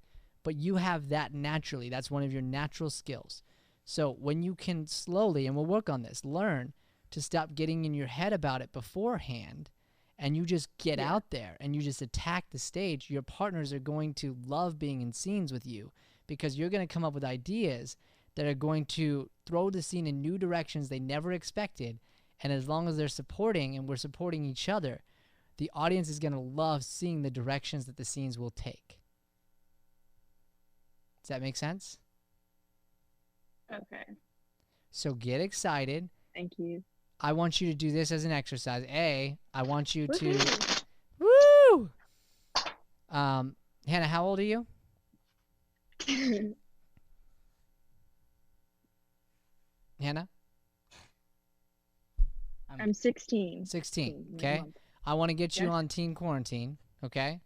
S1: But you have that naturally. That's one of your natural skills. So when you can slowly, and we'll work on this, learn to stop getting in your head about it beforehand, and you just get out there and you just attack the stage, your partners are going to love being in scenes with you, because you're going to come up with ideas that are going to throw the scene in new directions they never expected. And as long as they're supporting and we're supporting each other, the audience is going to love seeing the directions that the scenes will take. Does that make sense?
S5: Okay.
S1: So get excited.
S5: Thank you.
S1: I want you to do this as an exercise. I want you to...
S5: Woohoo!
S1: Woo! Hannah, how old are you? Hannah?
S5: I'm 16.
S1: 16, okay? I want to get you on teen quarantine, okay?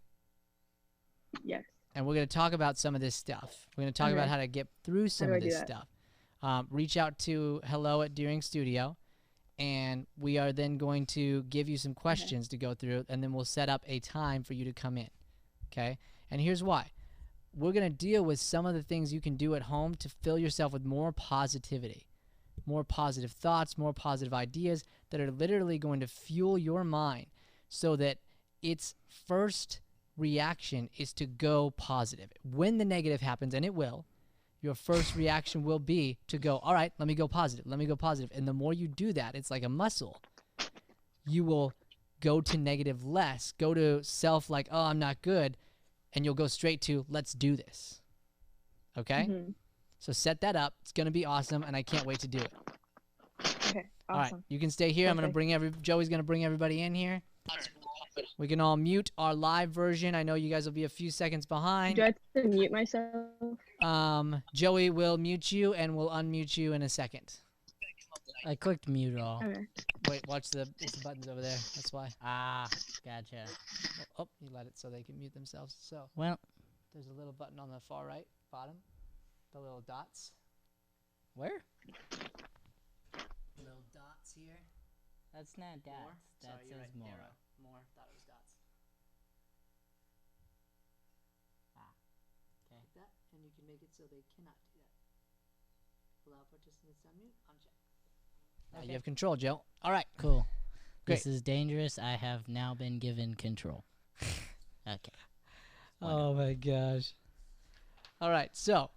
S5: Yes.
S1: And we're going to talk about some of this stuff. We're going to talk about how to get through some of this stuff. Reach out to hello@Deering Studio, and we are then going to give you some questions to go through, and then we'll set up a time for you to come in, okay? And here's why. We're going to deal with some of the things you can do at home to fill yourself with more positivity, more positive thoughts, more positive ideas that are literally going to fuel your mind so that its first reaction is to go positive. When the negative happens, and it will, your first reaction will be to go, all right, let me go positive, let me go positive. And the more you do that, it's like a muscle. You will go to negative less, go to self like, oh, I'm not good, and you'll go straight to, let's do this. Okay? So set that up. It's going to be awesome, and I can't wait to do it.
S5: Okay, awesome.
S1: All right, you can stay here. I'm going to bring Joey's going to bring everybody in here. We can all mute our live version. I know you guys will be a few seconds behind.
S5: Do I have to mute myself?
S1: Joey will mute you, and we'll unmute you in a second.
S8: I clicked mute all.
S5: Okay.
S1: Wait, watch the buttons over there. That's why.
S8: Ah, gotcha.
S1: Oh, you let it so they can mute themselves. So,
S8: well,
S1: there's a little button on the far right bottom. The little dots.
S8: Where?
S1: Little dots here.
S8: That's not dots. That
S1: Sorry,
S8: says
S1: right.
S8: more.
S1: Arrow. More. Thought it was dots.
S8: Okay.
S1: Like that, and you can make it so they cannot do that. Allow participants to unmute. Uncheck. Now you have control, Joe. All right.
S8: Cool.
S1: Great.
S8: This is dangerous. I have now been given control. Okay.
S1: Oh my gosh. All right. So,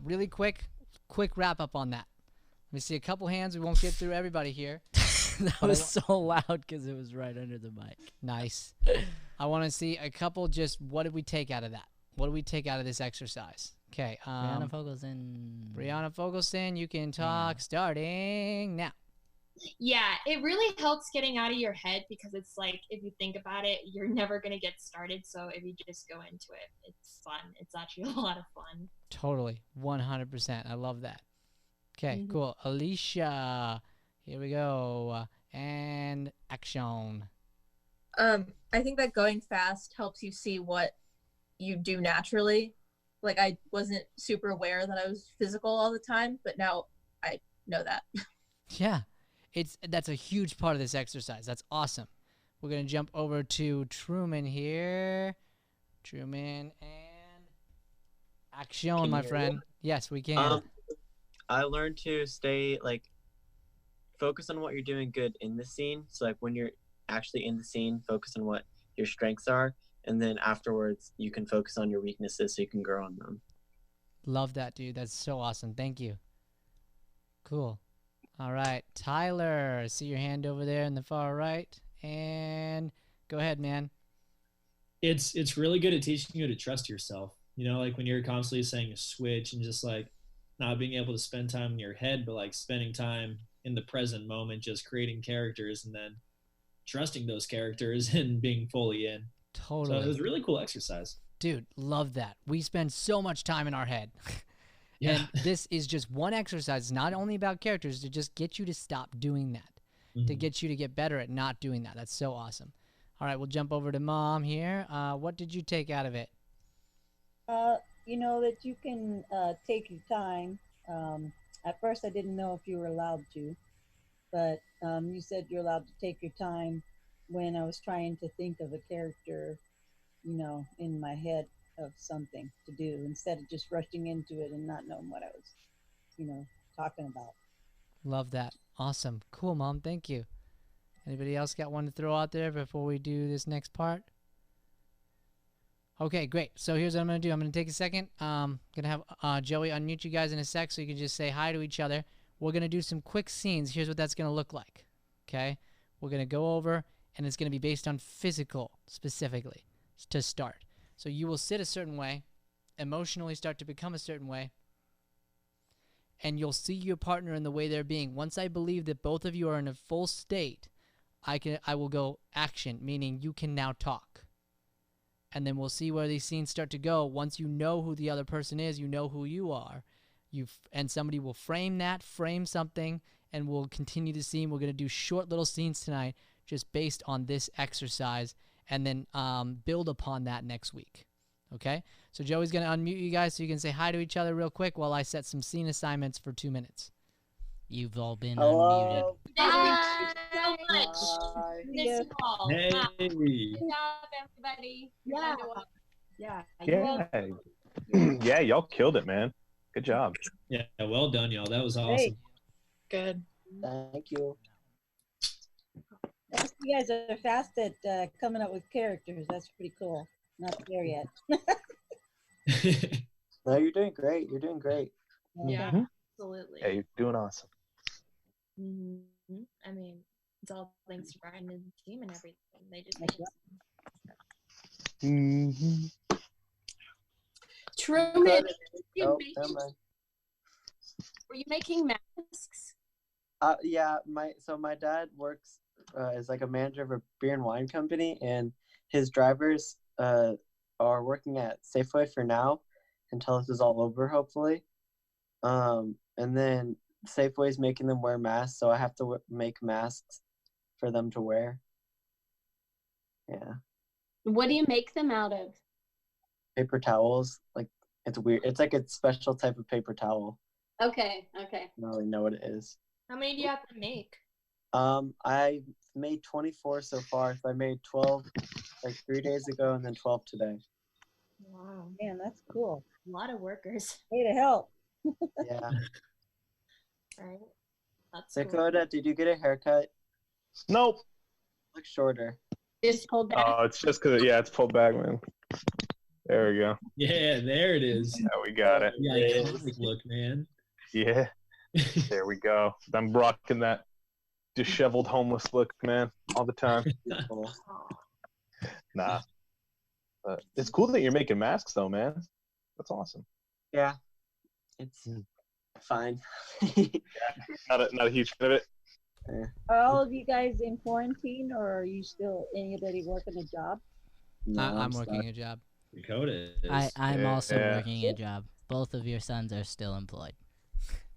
S1: really quick wrap up on that. Let me see a couple hands. We won't get through everybody here.
S8: That was so loud because it was right under the mic.
S1: Nice. I want to see a couple. Just what did we take out of that? What did we take out of this exercise? Okay.
S8: Brianna Fogelson.
S1: Brianna Fogelson, you can talk starting now.
S10: Yeah, it really helps getting out of your head because it's like if you think about it, you're never gonna get started. So if you just go into it, it's fun. It's actually a lot of fun.
S1: Totally, 100%. I love that. Okay, cool. Alicia, here we go. And action.
S15: I think that going fast helps you see what you do naturally. Like I wasn't super aware that I was physical all the time, but now I know that.
S1: Yeah, that's a huge part of this exercise. That's awesome. We're gonna jump over to Truman here. Truman and action,
S11: Can
S1: my
S11: you hear
S1: friend.
S11: me?
S1: Yes, we can.
S11: I learned to stay like focus on what you're doing good in the scene. So like when you're actually in the scene, focus on what your strengths are, and then afterwards you can focus on your weaknesses so you can grow on them.
S1: Love that, dude. That's so awesome. Thank you. Cool. All right, Tyler. I see your hand over there in the far right. And go ahead, man.
S12: It's really good at teaching you to trust yourself. You know, like when you're constantly saying a switch and just like not being able to spend time in your head, but like spending time in the present moment, just creating characters and then trusting those characters and being fully in.
S1: Totally.
S12: So it was a really cool exercise.
S1: Dude, love that. We spend so much time in our head.
S12: Yeah.
S1: And this is just one exercise. It's not only about characters, to just get you to stop doing that, to get you to get better at not doing that. That's so awesome. All right, we'll jump over to Mom here. What did you take out of it?
S7: You know that you can take your time. At first, I didn't know if you were allowed to, but you said you're allowed to take your time when I was trying to think of a character, you know, in my head of something to do instead of just rushing into it and not knowing what I was, you know, talking about.
S1: Love that. Awesome. Cool, Mom. Thank you. Anybody else got one to throw out there before we do this next part? Okay, great. So here's what I'm going to do. I'm going to take a second. Going to have Joey unmute you guys in a sec so you can just say hi to each other. We're going to do some quick scenes. Here's what that's going to look like. Okay? We're going to go over, and it's going to be based on physical specifically to start. So you will sit a certain way, emotionally start to become a certain way, and you'll see your partner in the way they're being. Once I believe that both of you are in a full state, I will go action, meaning you can now talk. And then we'll see where these scenes start to go. Once you know who the other person is, you know who you are. And somebody will frame something, and we'll continue the scene. We're going to do short little scenes tonight just based on this exercise, and then build upon that next week. Okay? So Joey's going to unmute you guys so you can say hi to each other real quick while I set some scene assignments for 2 minutes.
S8: You've all been
S7: Hello.
S8: unmuted.
S14: Thank you so much. Miss you all.
S12: Hey.
S14: Wow. Good job, everybody.
S7: Yeah.
S4: Yeah, y'all killed it, man. Good job.
S12: Yeah, well done, y'all. That was awesome.
S7: Great.
S15: Good.
S6: Thank you.
S7: You guys are fast at coming up with characters. That's pretty cool. Not there yet.
S6: No, you're doing great. You're doing great.
S10: Yeah,
S4: Mhm.
S10: absolutely.
S4: Yeah, you're doing awesome.
S10: I mean, it's all thanks to Brian and the team and everything. They just
S2: Truman,
S6: Oh, never mind.
S2: were you making masks?
S6: Yeah, my dad works as like a manager of a beer and wine company, and his drivers are working at Safeway for now until this is all over, hopefully. And then Safeway's making them wear masks, so I have to make masks for them to wear. Yeah,
S2: What do you make them out of?
S6: paper towels. Like it's weird. It's like a special type of paper towel.
S2: Okay.
S6: I don't really know what it is.
S10: How many do you have to make?
S6: I made 24 so far. So I made 12 like 3 days ago, and then 12 today.
S10: Wow.
S7: Man, that's cool.
S10: A lot of workers.
S7: Way to help.
S6: Yeah.
S10: Right. That's cool.
S6: Dakota, did you get a haircut?
S4: Nope.
S6: Look shorter.
S2: Just pulled back.
S4: Oh, it's just because, yeah, it's pulled back, man. There we go.
S12: Yeah, there it is.
S4: Yeah, we got it.
S12: Yeah, iconic look, man.
S4: Yeah. There we go. I'm rocking that disheveled homeless look, man, all the time. Nah. But it's cool that you're making masks, though, man. That's awesome.
S6: Yeah. It's fine.
S4: Not a huge fan of it.
S7: Are all of you guys in quarantine, or are you still anybody working a job?
S6: No,
S1: I'm
S6: stuck.
S1: working a job.
S12: Dakota
S8: I'm also
S4: Yeah.
S8: working a job. Both of your sons are still employed.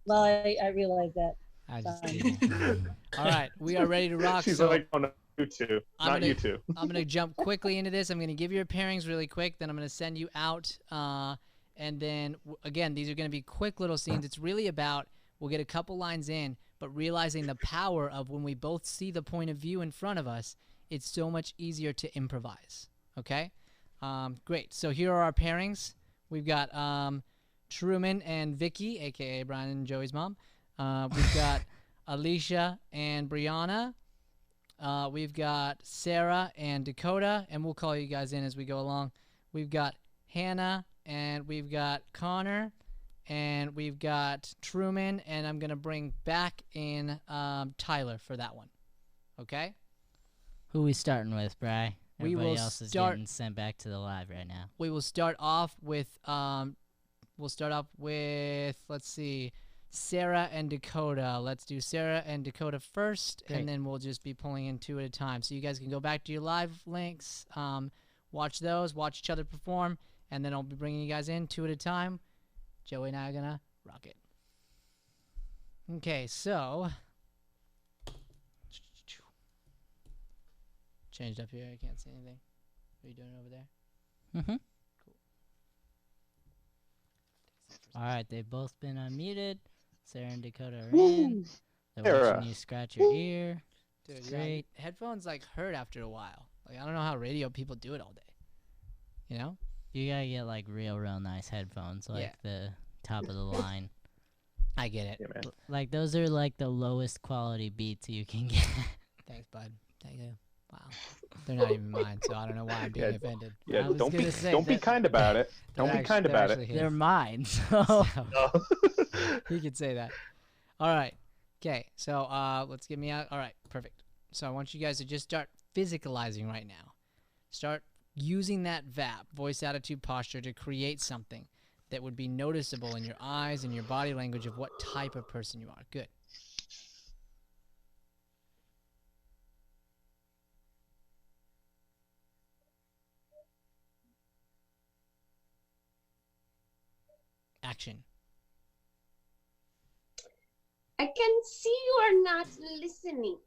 S7: Well, I realize that.
S1: I just
S7: Fine.
S1: kidding. All right, we are ready to rock.
S4: She's
S1: so
S4: like, oh, no, you two. Not you two.
S1: I'm gonna jump quickly into this. I'm gonna give your pairings really quick. Then I'm gonna send you out. And then again, these are gonna be quick little scenes. It's really about we'll get a couple lines in, but realizing the power of when we both see the point of view in front of us, it's so much easier to improvise. Okay. Great. So here are our pairings. We've got Truman and Vicky, aka Brian and Joey's mom. We've got Alicia and Brianna. We've got Sarah and Dakota, and we'll call you guys in as we go along. We've got Hannah, and we've got Connor, and we've got Truman, and I'm going to bring back in Tyler for that one. Okay?
S8: Who we starting with, Bri?
S1: We
S8: Everybody
S1: will
S8: else is
S1: start-
S8: getting sent back to the live right now.
S1: We will start off with, let's see, Sarah and Dakota. Let's do Sarah and Dakota first,
S8: Great.
S1: and then we'll just be pulling in two at a time. So you guys can go back to your live links, watch those, watch each other perform, and then I'll be bringing you guys in two at a time. Joey and I are gonna rock it. Okay, so changed up here. I can't see anything. What are you doing over there?
S8: Mm-hmm.
S1: Cool.
S8: All right, they've both been unmuted. Sarah and Dakota are in. They're
S4: Sarah.
S8: watching you scratch your ear.
S1: Dude,
S8: Great.
S1: yeah, headphones like hurt after a while. Like I don't know how radio people do it all day. You know?
S8: You gotta get like real nice headphones, like
S1: Yeah.
S8: the top of the line.
S1: I get it.
S4: Yeah, man.
S8: Like those are like the lowest quality beats you can get.
S1: Thanks, bud. Thank you. Wow. They're not even mine, so I don't know why I'm being
S4: Yeah.
S1: offended.
S4: Yeah,
S8: I was
S4: don't be
S8: gonna say
S4: don't be
S8: that-
S4: kind about it.
S1: They're
S4: Don't be
S1: actu-
S4: kind
S1: they're
S4: about
S1: actually
S4: it.
S1: his.
S8: They're mine, so
S4: Oh.
S1: You could say that. All right. Okay. So let's get me out. All right. Perfect. So I want you guys to just start physicalizing right now. Start using that VAP, voice, attitude, posture, to create something that would be noticeable in your eyes and your body language of what type of person you are. Good. Action.
S2: I can see you are not listening.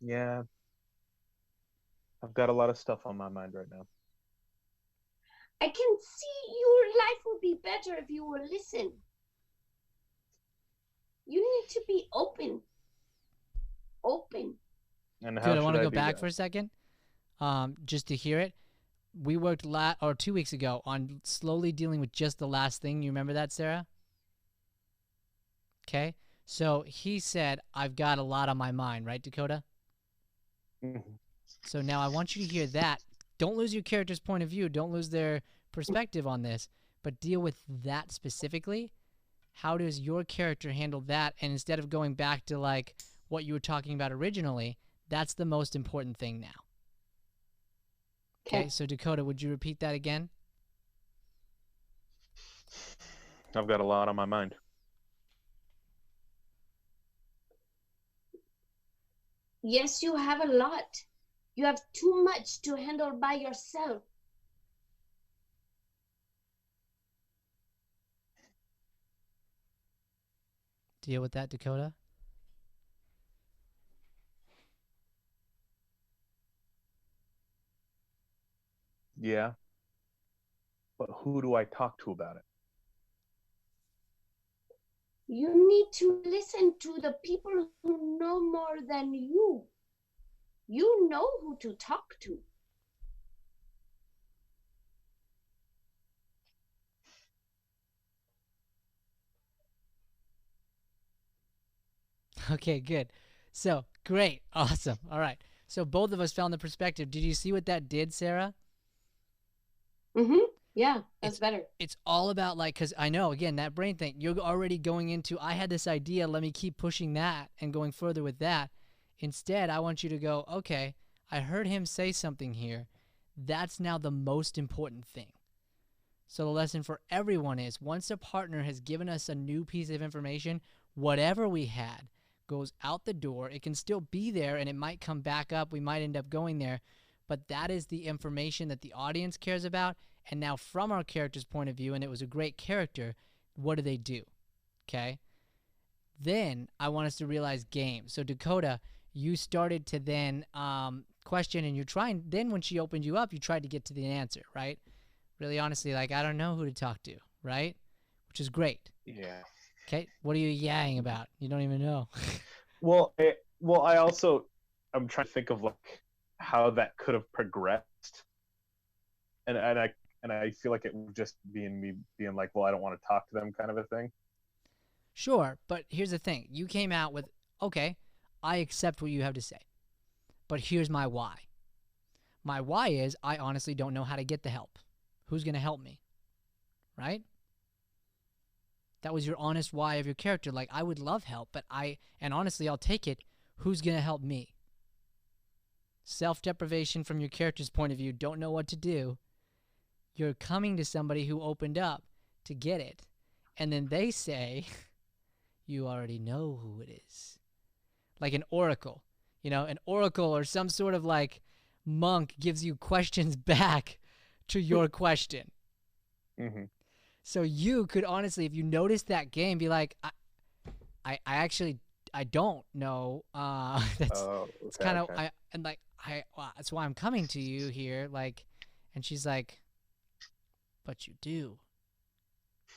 S4: Yeah. I've got a lot of stuff on my mind right now.
S2: I can see your life would be better if you will listen. You need to be open. Open.
S4: And how
S1: Good. I
S4: should
S1: want to go
S4: do
S1: back
S4: that?
S1: for a second, just to hear it. We worked 2 weeks ago on slowly dealing with just the last thing. You remember that, Sarah? Okay. So he said, "I've got a lot on my mind," right, Dakota?
S4: Mhm.
S1: So now I want you to hear that. Don't lose your character's point of view. Don't lose their perspective on this, but deal with that specifically. How does your character handle that? And instead of going back to like what you were talking about originally, that's the most important thing now. Okay, so Dakota, would you repeat that again?
S4: I've got a lot on my mind.
S2: Yes, you have a lot. You have too much to handle by yourself.
S1: Deal with that, Dakota.
S4: Yeah. But who do I talk to about it?
S2: You need to listen to the people who know more than you. You know who to talk to.
S1: Okay, good. So, great. Awesome. All right. So both of us found the perspective. Did you see what that did, Sarah?
S2: Mm-hmm. Yeah, that's better.
S1: It's all about like, because I know, again, that brain thing, you're already going into, I had this idea, let me keep pushing that and going further with that. Instead, I want you to go, okay, I heard him say something here. That's now the most important thing. So the lesson for everyone is once a partner has given us a new piece of information, whatever we had goes out the door. It can still be there and it might come back up. We might end up going there. But that is the information that the audience cares about. And now from our character's point of view, and it was a great character, what do they do? Okay? Then I want us to realize game. So Dakota, you started to then question and you're trying, then when she opened you up, you tried to get to the answer, right? Really honestly, like, I don't know who to talk to, right? Which is great.
S4: Yeah.
S1: Okay, what are you yaying about? You don't even know.
S4: Well, I'm trying to think of like how that could have progressed, and I feel like it would just being me being like, well, I don't want to talk to them, kind of a thing.
S1: Sure, but here's the thing. You came out with, okay, I accept what you have to say, but here's my why. My why is I honestly don't know how to get the help. Who's going to help me? Right? That was your honest why of your character. Like, I would love help, but and honestly, I'll take it. Who's going to help me? Self-deprivation from your character's point of view, don't know what to do. You're coming to somebody who opened up to get it, and then they say, you already know who it is. Like an oracle. You know, an oracle or some sort of like monk gives you questions back to your question.
S4: Mm-hmm.
S1: So you could honestly, if you notice that game, be like, I actually, I don't know. It's kind of, that's why I'm coming to you here. Like, and she's like, but you do.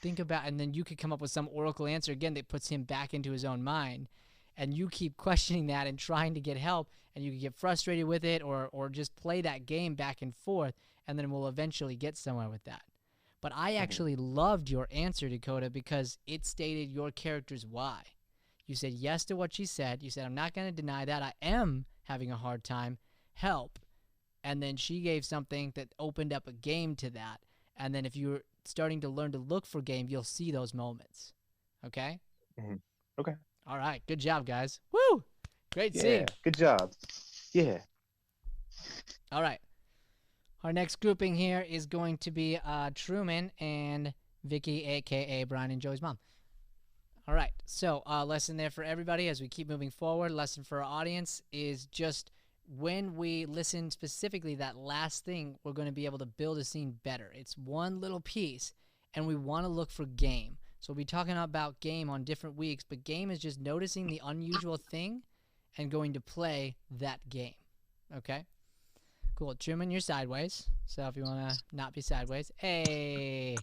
S1: Think about, and then you could come up with some oracle answer again that puts him back into his own mind. And you keep questioning that and trying to get help, and you can get frustrated with it or just play that game back and forth, and then we'll eventually get somewhere with that. But I actually loved your answer, Dakota, because it stated your character's why. You said yes to what she said. You said, I'm not going to deny that. I am having a hard time. Help. And then she gave something that opened up a game to that. And then if you're starting to learn to look for game, you'll see those moments. Okay?
S4: Mm-hmm. Okay.
S1: All right. Good job, guys. Woo! Great scene.
S4: Good job. Yeah.
S1: All right. Our next grouping here is going to be Truman and Vicky, a.k.a. Brian and Joey's mom. All right. So lesson there for everybody as we keep moving forward. Lesson for our audience is just when we listen specifically that last thing, we're going to be able to build a scene better. It's one little piece, and we want to look for game. So we'll be talking about game on different weeks, but game is just noticing the unusual thing and going to play that game. Okay? Cool. Truman, you're sideways. So if you want to not be sideways. Hey.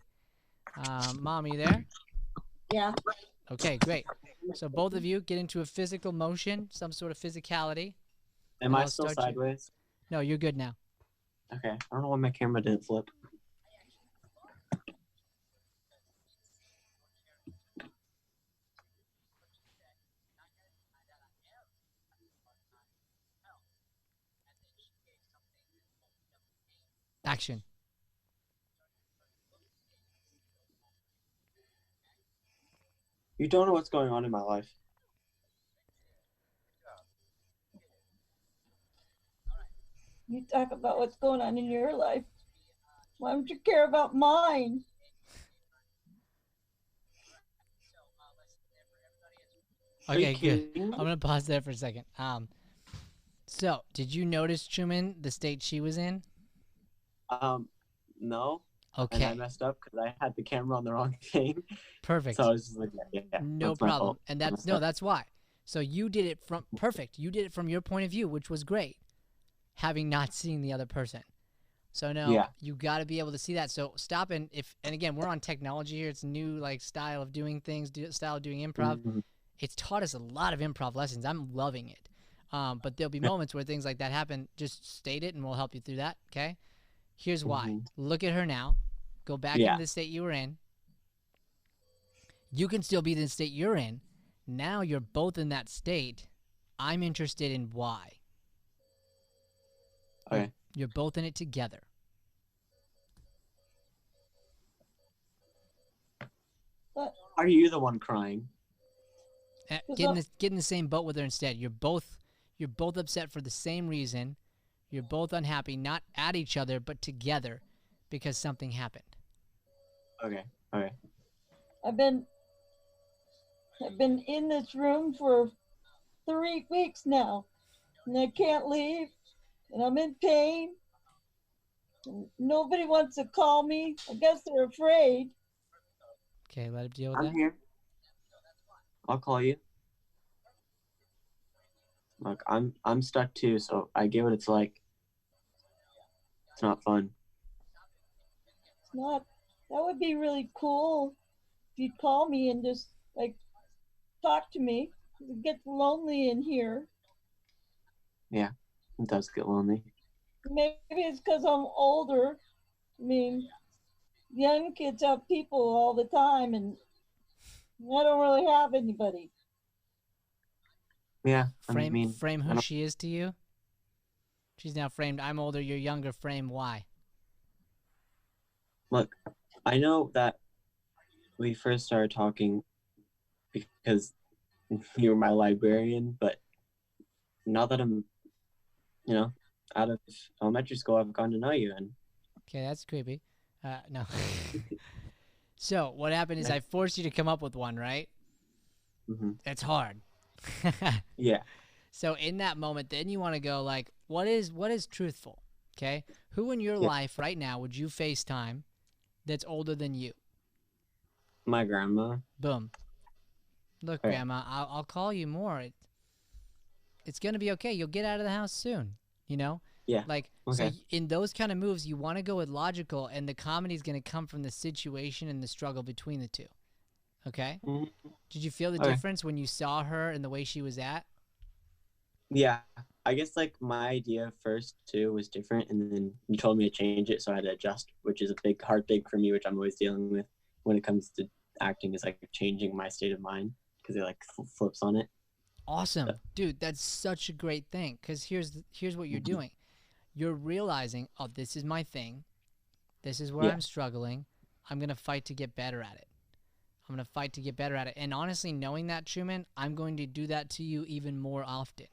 S1: Mom, are you there?
S7: Yeah.
S1: Okay, great. So both of you get into a physical motion, some sort of physicality.
S6: Am I still sideways?
S1: No, you're good now.
S6: Okay. I don't know why my camera didn't flip.
S1: Action.
S6: You don't know what's going on in my life.
S7: You talk about what's going on in your life. Why don't you care about mine?
S1: Okay, good. I'm going to pause there for a second. So, did you notice, Truman, the state she was in?
S6: No.
S1: Okay.
S6: And I messed up because I had the camera on the wrong thing.
S1: Perfect.
S6: So I was just like, yeah.
S1: No problem. And that's why. So you did it from perfect. You did it from your point of view, which was great, having not seen the other person. So no, you got to be able to see that. So stop and again, we're on technology here. It's a new like style of doing things, style of doing improv.
S6: Mm-hmm.
S1: It's taught us a lot of improv lessons. I'm loving it. But there'll be moments where things like that happen. Just state it and we'll help you through that. Okay. Here's why. Look at her now. Go back into the state you were in. You can still be in the state you're in. Now you're both in that state. I'm interested in why.
S6: Okay.
S1: You're both in it together.
S7: What?
S6: Are you the one crying?
S1: Get in the same boat with her instead. You're both upset for the same reason. You're both unhappy, not at each other, but together because something happened.
S6: Okay. Okay.
S7: I've been in this room for 3 weeks now, and I can't leave, and I'm in pain. And nobody wants to call me. I guess they're afraid.
S1: Okay, let him deal with
S6: I'm
S1: that.
S6: here. I'll call you. Look, I'm stuck too, so I get what it's like. It's not fun.
S7: It's not. That would be really cool if you'd call me and just like talk to me. It gets lonely in here.
S6: Yeah, it does get lonely.
S7: Maybe it's because I'm older. I mean, young kids have people all the time, and I don't really have anybody.
S6: Yeah,
S1: Frame who she is to you. She's now framed. I'm older, you're younger. Frame why.
S6: Look, I know that we first started talking because you were my librarian, but now that I'm, out of elementary school, I've gotten to know you, and
S1: Okay, that's creepy. No. So what happened is I forced you to come up with one, right?
S6: mm-hmm.
S1: It's hard.
S6: Yeah.
S1: So in that moment, then you want to go like, what is truthful? Okay, who in your life right now would you FaceTime that's older than you?
S6: My grandma.
S1: Boom. Look,
S6: Okay.
S1: Grandma, I'll call you more. It's gonna be okay. You'll get out of the house soon. You know.
S6: Yeah.
S1: Like,
S6: okay.
S1: so in those kind of moves, you want to go with logical, and the comedy is going to come from the situation and the struggle between the two. Okay?
S6: Mm-hmm.
S1: Did you feel the difference when you saw her and the way she was at?
S6: Yeah. I guess, like, my idea first, too, was different, and then you told me to change it, so I had to adjust, which is a hard thing for me, which I'm always dealing with when it comes to acting, is, like, changing my state of mind, because it, like, flips on it.
S1: Awesome. Dude, that's such a great thing, because here's what you're doing. You're realizing, oh, this is my thing. This is where I'm struggling. I'm going to fight to get better at it. I'm going to fight to get better at it. And honestly, knowing that, Truman, I'm going to do that to you even more often.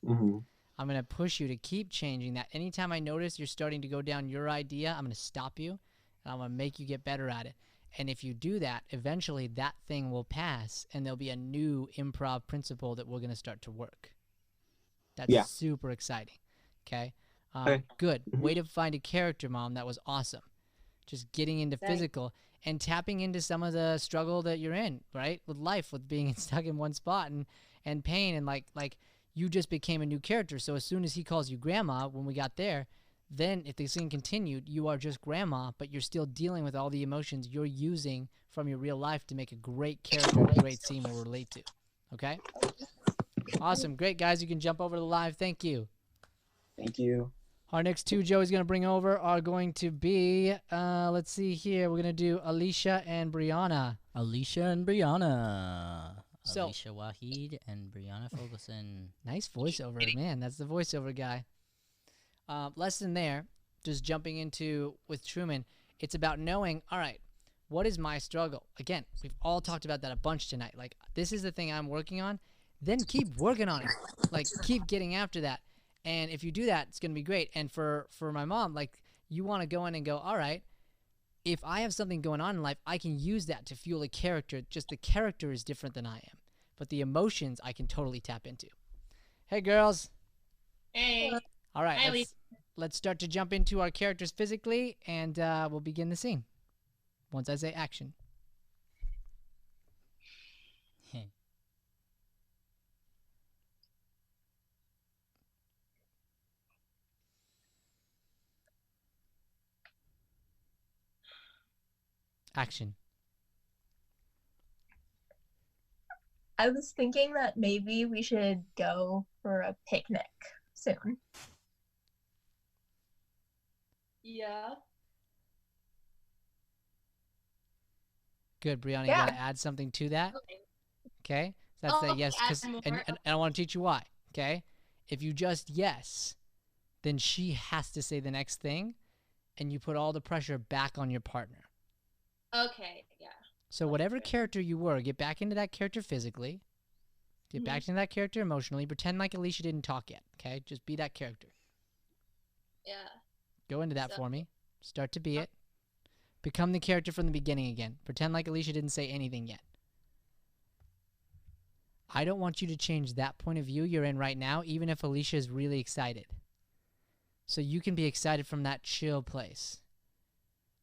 S6: Mm-hmm.
S1: I'm going to push you to keep changing that. Anytime I notice you're starting to go down your idea, I'm going to stop you, and I'm going to make you get better at it. And if you do that, eventually that thing will pass, and there'll be a new improv principle that we're going to start to work. That's super exciting. Okay? Good. Way to find a character, Mom. That was awesome. Just getting into physical and tapping into some of the struggle that you're in, right? With life, with being stuck in one spot and pain, and like you just became a new character. So as soon as he calls you Grandma, when we got there, then if the scene continued, you are just Grandma, but you're still dealing with all the emotions you're using from your real life to make a great character and a great scene we'll relate to. Okay? Awesome. Great, guys. You can jump over to the live. Thank you.
S6: Thank you.
S1: Our next two Joey's going to bring over are going to be, let's see here. We're going to do Alicia and Brianna.
S8: Alicia and Brianna.
S1: So,
S8: Alicia Waheed and Brianna Fogelson.
S1: Nice voiceover, man. That's the voiceover guy. Lesson there, just jumping into with Truman, it's about knowing, all right, what is my struggle? Again, we've all talked about that a bunch tonight. Like, this is the thing I'm working on. Then keep working on it. Like, keep getting after that. And if you do that, it's going to be great. And for my mom, like, you want to go in and go, all right, if I have something going on in life, I can use that to fuel a character. Just the character is different than I am. But the emotions I can totally tap into. Hey, girls.
S10: Hey.
S1: All right, let's start to jump into our characters physically, and we'll begin the scene once I say action. Action.
S15: I was thinking that maybe we should go for a picnic soon.
S10: Yeah.
S1: Good, Brianna. You got to add something to that. Okay. So that's the yes, and I want to teach you why. Okay. If you just yes, then she has to say the next thing, and you put all the pressure back on your partner.
S10: Okay. Yeah.
S1: So whatever character you were, get back into that character physically. Get back into that character emotionally. Pretend like Alicia didn't talk yet. Okay. Just be that character.
S10: Yeah.
S1: Go into that for me. Start to be it. Become the character from the beginning again. Pretend like Alicia didn't say anything yet. I don't want you to change that point of view you're in right now, even if Alicia is really excited. So you can be excited from that chill place.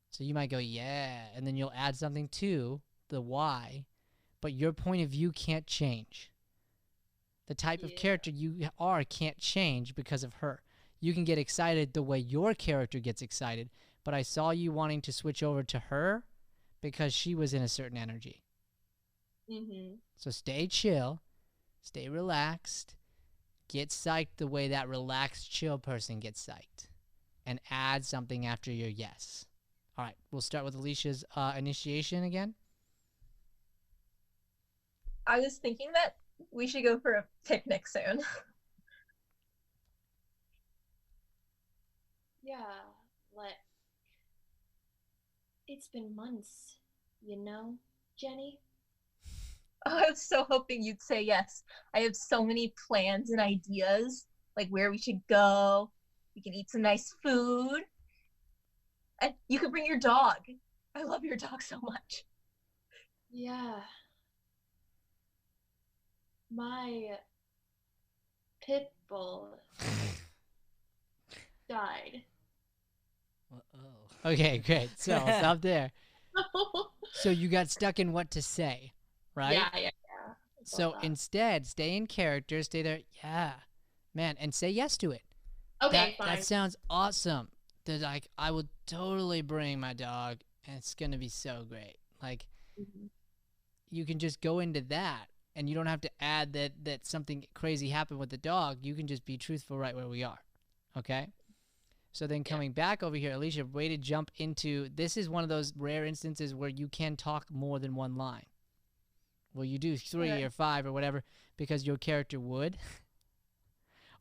S1: So you might go, yeah, and then you'll add something to the why, but your point of view can't change. The type of character you are can't change because of her. You can get excited the way your character gets excited, but I saw you wanting to switch over to her because she was in a certain energy. So stay chill, stay relaxed, get psyched the way that relaxed, chill person gets psyched, and add something after your yes. All right, we'll start with Alicia's initiation again.
S15: I was thinking that we should go for a picnic soon.
S10: Yeah, it's been months, you know, Jenny?
S15: Oh, I was so hoping you'd say yes. I have so many plans and ideas, like where we should go. We can eat some nice food. And you could bring your dog. I love your dog so much.
S10: Yeah. My pit bull died.
S1: Okay, great. So I'll stop there. So you got stuck in what to say, right?
S10: Yeah.
S1: So instead, stay in character, stay there, yeah, man, and say yes to it.
S10: Okay,
S1: That
S10: fine.
S1: sounds awesome. That like I would totally bring my dog, and it's gonna be so great. Like you can just go into that, and you don't have to add that something crazy happened with the dog. You can just be truthful right where we are, okay? So then coming back over here, Alicia, way to jump into, this is one of those rare instances where you can talk more than one line. Well, you do 3 or 5 or whatever because your character would.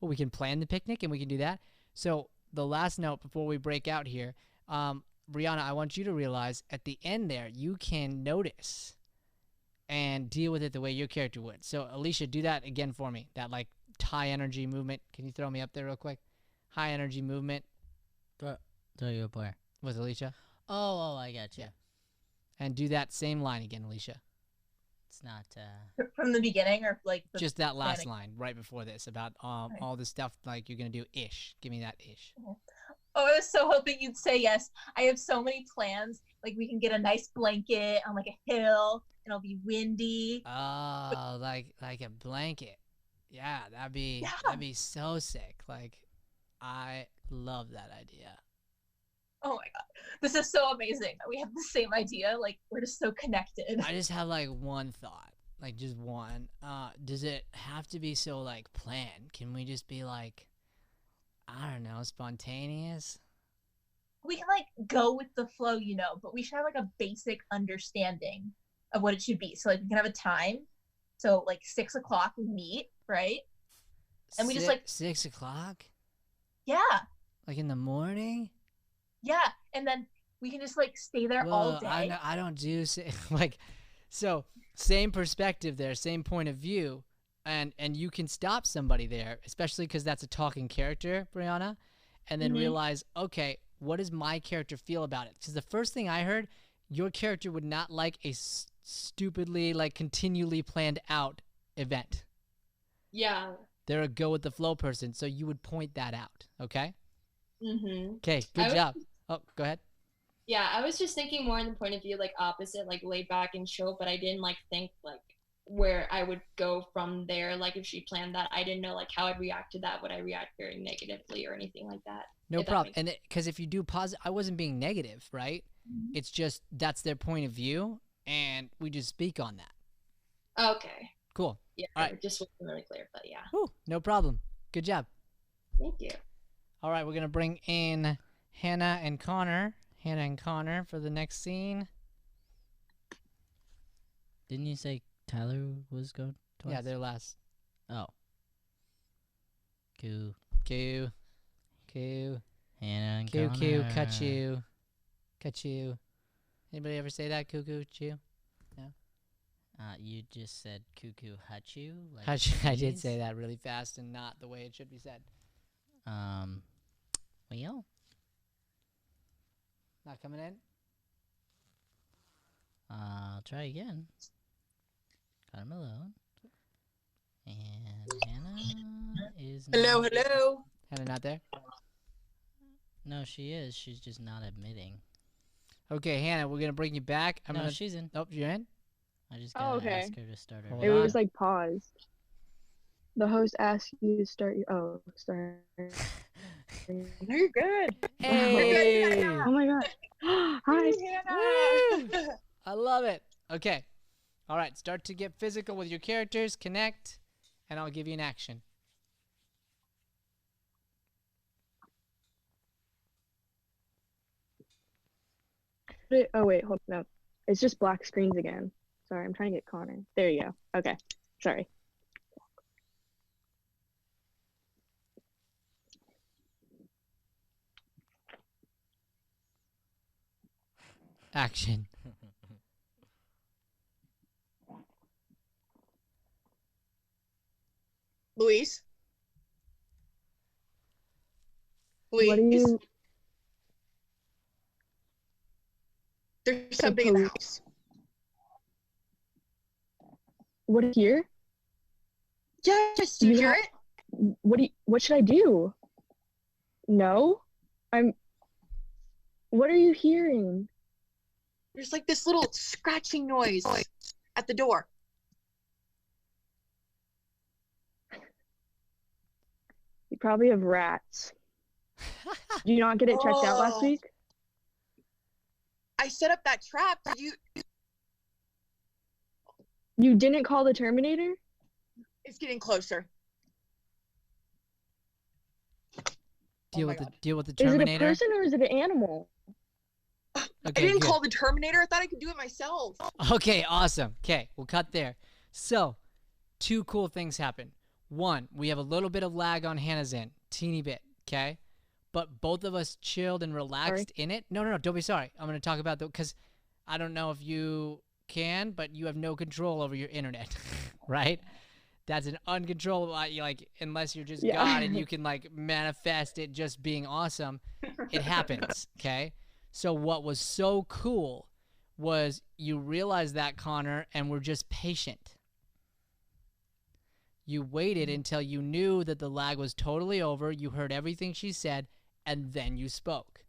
S1: Well, we can plan the picnic and we can do that. So the last note before we break out here, Brianna, I want you to realize at the end there, you can notice and deal with it the way your character would. So Alicia, do that again for me. That like high energy movement. Can you throw me up there real quick? High energy movement.
S8: Throw you up where?
S1: With Alicia.
S8: Oh, I got you.
S1: And do that same line again, Alicia.
S8: It's not
S15: from the beginning or like the
S1: just that last
S15: planning?
S1: line right before this about all the stuff like you're gonna do ish. Give me that ish.
S15: Oh, I was so hoping you'd say yes. I have so many plans. Like we can get a nice blanket on like a hill and it'll be windy.
S1: Oh, like a blanket. Yeah, that'd be so sick. Like I love that idea.
S15: Oh my god. This is so amazing that we have the same idea. Like we're just so connected.
S1: I just have like one thought. Like just one. Does it have to be so like planned? Can we just be like, I don't know, spontaneous?
S15: We can like go with the flow, you know, but we should have like a basic understanding of what it should be. So like we can have a time. So like 6 o'clock we meet, right? And we just like
S1: 6 o'clock?
S15: Yeah.
S1: Like in the morning?
S15: Yeah. And then we can just like stay there all day.
S1: I don't do like, so same perspective there, same point of view, and you can stop somebody there, especially because that's a talking character, Brianna, and then realize, okay, what does my character feel about it? Because the first thing I heard, your character would not like a stupidly, like continually planned out event.
S10: Yeah.
S1: They're a go with the flow person, so you would point that out, okay?
S10: Mm-hmm.
S1: Okay, good job. Oh, go ahead.
S10: Yeah, I was just thinking more in the point of view like opposite, like laid back and chill, but I didn't like think like where I would go from there. Like if she planned that, I didn't know like how I'd react to that. Would I react very negatively or anything like that?
S1: No problem. And because if you do positive, I wasn't being negative, right? It's just that's their point of view, and we just speak on that.
S10: Okay.
S1: Cool.
S10: Yeah,
S1: all right.
S10: It just wasn't really clear, but yeah.
S1: Whew, no problem. Good job.
S10: Thank you.
S1: All right, we're gonna bring in Hannah and Connor for the next scene.
S8: Didn't you say Tyler was going twice?
S1: Yeah, they're last.
S8: Oh. Coo.
S1: Hannah
S8: and
S1: and
S8: Connor.
S1: cut you. Anybody ever say that? Cuckoo, chew? No?
S8: You just said cuckoo hachu. Like
S1: I did say that really fast and not the way it should be said.
S8: Well.
S1: Not coming in?
S8: I'll try again. Got him alone. And Hannah is
S9: Hello,
S8: not...
S9: hello.
S1: Hannah not there?
S8: No, she is. She's just not admitting.
S1: Okay, Hannah, we're gonna bring you back.
S8: No, she's in.
S1: Oh, you're in?
S8: I just
S5: Oh,
S8: gotta
S5: okay.
S8: ask her to start her
S1: Hold
S5: It
S8: video.
S5: was like paused. The host asked you to start your. Oh, sorry.
S9: No, you're good.
S1: Hey!
S5: Oh my god. Hi.
S1: Woo! I love it. Okay. All right, start to get physical with your characters, connect, and I'll give you an action.
S5: Oh wait, hold no. It's just black screens again. Sorry, I'm trying to get Connor. There you go. Okay. Sorry.
S1: Action.
S9: Luis?
S5: What do
S9: Luis?
S5: you
S9: There's something in the house.
S5: what here?
S9: Yes, do you hear it?
S5: What should I do? No? What are you hearing?
S9: There's like this little scratching noise at the door.
S5: You probably have rats. Did you not get it checked out last
S9: Oh.
S5: week?
S9: I set up that trap. Did you?
S5: You didn't call the Terminator?
S9: It's getting closer.
S1: Deal with the
S5: Is it a
S1: Terminator.
S5: person or is it an animal?
S1: Okay,
S9: I didn't
S1: good.
S9: call the Terminator. I thought I could do it myself.
S1: Okay, awesome. Okay, we'll cut there. So, two cool things happen. One, we have a little bit of lag on Hannah's end, teeny bit, okay? But both of us chilled and relaxed in it. No, don't be sorry. I'm going to talk about because I don't know if you can, but you have no control over your internet, right? That's an uncontrollable, like, unless you're just
S5: Yeah.
S1: God and you can, like, manifest it just being awesome, it happens, okay? So what was so cool was you realized that, Connor, and were just patient. You waited until you knew that the lag was totally over, you heard everything she said, and then you spoke.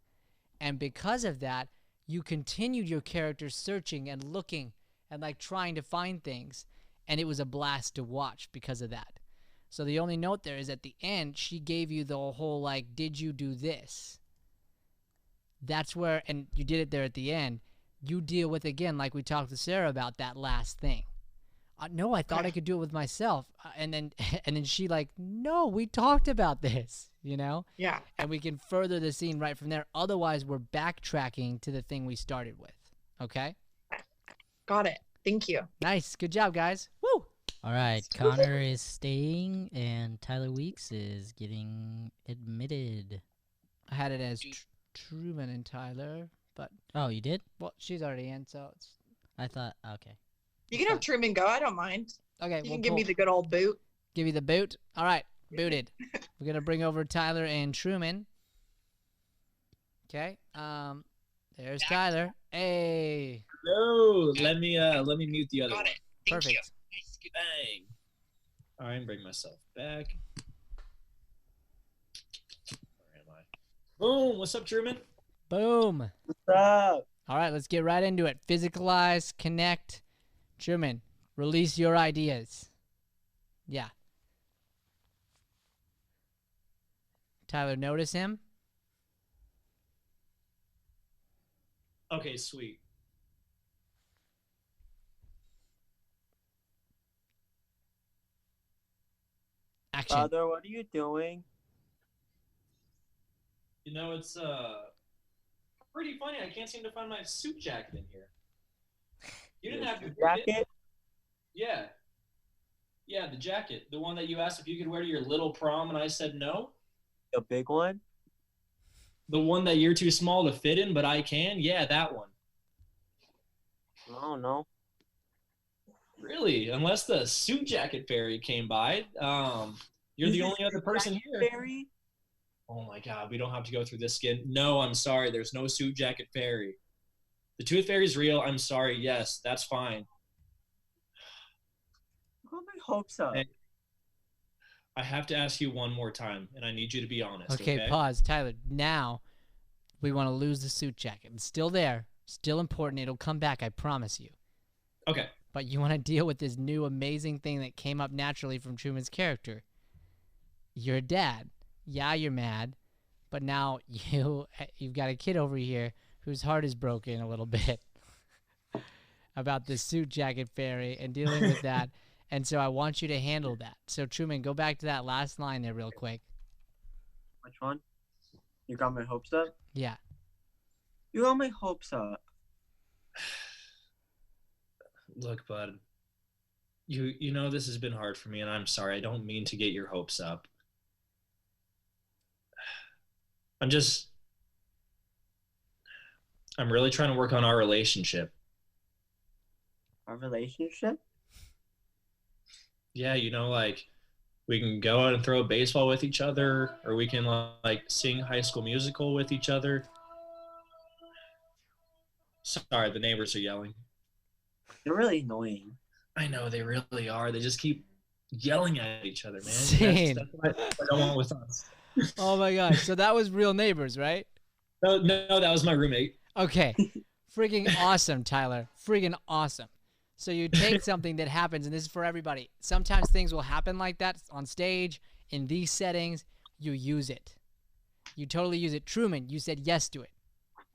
S1: And because of that, you continued your character searching and looking and, like, trying to find things. And it was a blast to watch because of that. So the only note there is at the end, she gave you the whole, like, did you do this? That's where, and you did it there at the end, you deal with, again, like we talked to Sarah about, that last thing. No, I thought I could do it with myself. And then she like, no, we talked about this, you know?
S9: Yeah.
S1: And we can further the scene right from there. Otherwise, we're backtracking to the thing we started with. Okay?
S9: Got it. Thank you.
S1: Nice. Good job, guys. Woo!
S8: All right, Connor is staying, and Tyler Weeks is getting admitted.
S1: I had it as Truman and Tyler, but...
S8: Oh, you did?
S1: Well, she's already in, so it's...
S8: I thought, okay.
S9: You can have Truman go. I don't mind.
S1: Okay,
S9: You
S1: we'll
S9: can give me
S1: pull-
S9: the good old boot.
S1: Give you the boot? All right, booted. We're going to bring over Tyler and Truman. Okay, there's Tyler. Hey.
S12: No, let me mute the other one.
S1: Perfect.
S12: Bang. All right, bring myself back. Where am I? Boom. What's up, Truman?
S1: Boom.
S6: What's up?
S1: All right, let's get right into it. Physicalize, connect. Truman, release your ideas. Yeah. Tyler, notice him.
S12: Okay, sweet.
S1: Action.
S6: Father, what are you doing?
S12: You know, it's pretty funny. I can't seem to find my suit jacket in here. You didn't have to
S6: Jacket?
S12: Yeah. Yeah, the jacket. The one that you asked if you could wear to your little prom and I said no?
S6: The big one?
S12: The one that you're too small to fit in, but I can? Yeah, that one.
S6: No, no.
S12: Really? Unless the suit jacket fairy came by. You're the only other person here.
S6: Fairy?
S12: Oh my god, we don't have to go through this skin. No, I'm sorry. There's no suit jacket fairy. The tooth fairy's real. I'm sorry. Yes, that's fine.
S6: I got my hopes up.
S12: And I have to ask you one more time, and I need you to be honest.
S1: Okay, pause. Tyler, now we want to lose the suit jacket. It's still there. Still important. It'll come back, I promise you.
S12: Okay.
S1: But you want to deal with this new amazing thing that came up naturally from Truman's character. You're a dad. Yeah, you're mad. But now you've got a kid over here whose heart is broken a little bit about the suit jacket fairy and dealing with that. And so I want you to handle that. So Truman, go back to that last line there real quick.
S6: Which one? You got my hopes up?
S1: Yeah.
S6: You got my hopes up.
S12: Look, bud. You know this has been hard for me, and I'm sorry. I don't mean to get your hopes up. I'm really trying to work on our relationship.
S6: Our relationship?
S12: Yeah, like we can go out and throw a baseball with each other, or we can like sing High School Musical with each other. Sorry, the neighbors are yelling.
S6: They're really annoying.
S12: I know, they really are. They just keep yelling at each other, man.
S1: Same.
S12: That's what I don't want with us.
S1: Oh my gosh. So that was real neighbors, right?
S12: No, that was my roommate.
S1: Okay. Friggin' awesome, Tyler. Friggin' awesome. So you take something that happens, and this is for everybody. Sometimes things will happen like that on stage, in these settings. You use it. You totally use it. Truman, you said yes to it.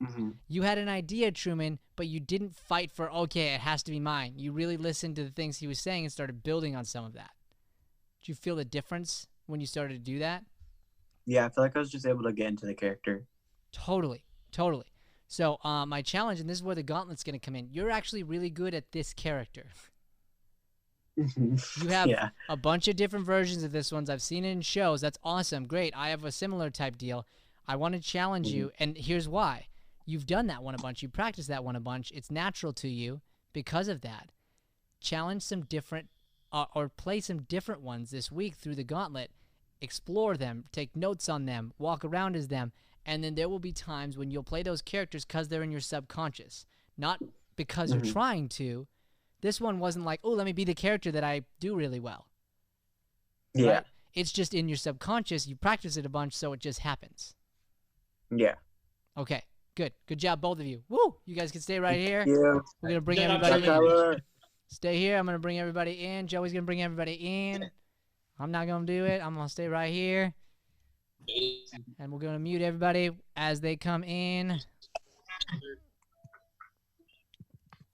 S6: Mm-hmm.
S1: You had an idea, Truman, but you didn't fight for, okay, it has to be mine. You really listened to the things he was saying and started building on some of that. Did you feel the difference when you started to do that?
S6: Yeah, I feel like I was just able to get into the character.
S1: Totally. So my challenge, and this is where the gauntlet's going to come in, you're actually really good at this character. You have a bunch of different versions of this ones. I've seen it in shows. That's awesome. Great. I have a similar type deal. I want to challenge you, and here's why. You've done that one a bunch. You practiced that one a bunch. It's natural to you because of that. Challenge some different or play some different ones this week through the gauntlet. Explore them. Take notes on them. Walk around as them. And then there will be times when you'll play those characters because they're in your subconscious. Not because you're trying to. This one wasn't like, oh, let me be the character that I do really well.
S6: Yeah.
S1: Right? It's just in your subconscious. You practice it a bunch, so it just happens.
S6: Yeah.
S1: Okay. Good job, both of you. Woo! You guys can stay right here.
S6: Yeah.
S1: We're going to bring everybody in. Stay here. I'm going to bring everybody in. Joey's going to bring everybody in. I'm not going to do it. I'm going to stay right here. And we're going to mute everybody as they come in.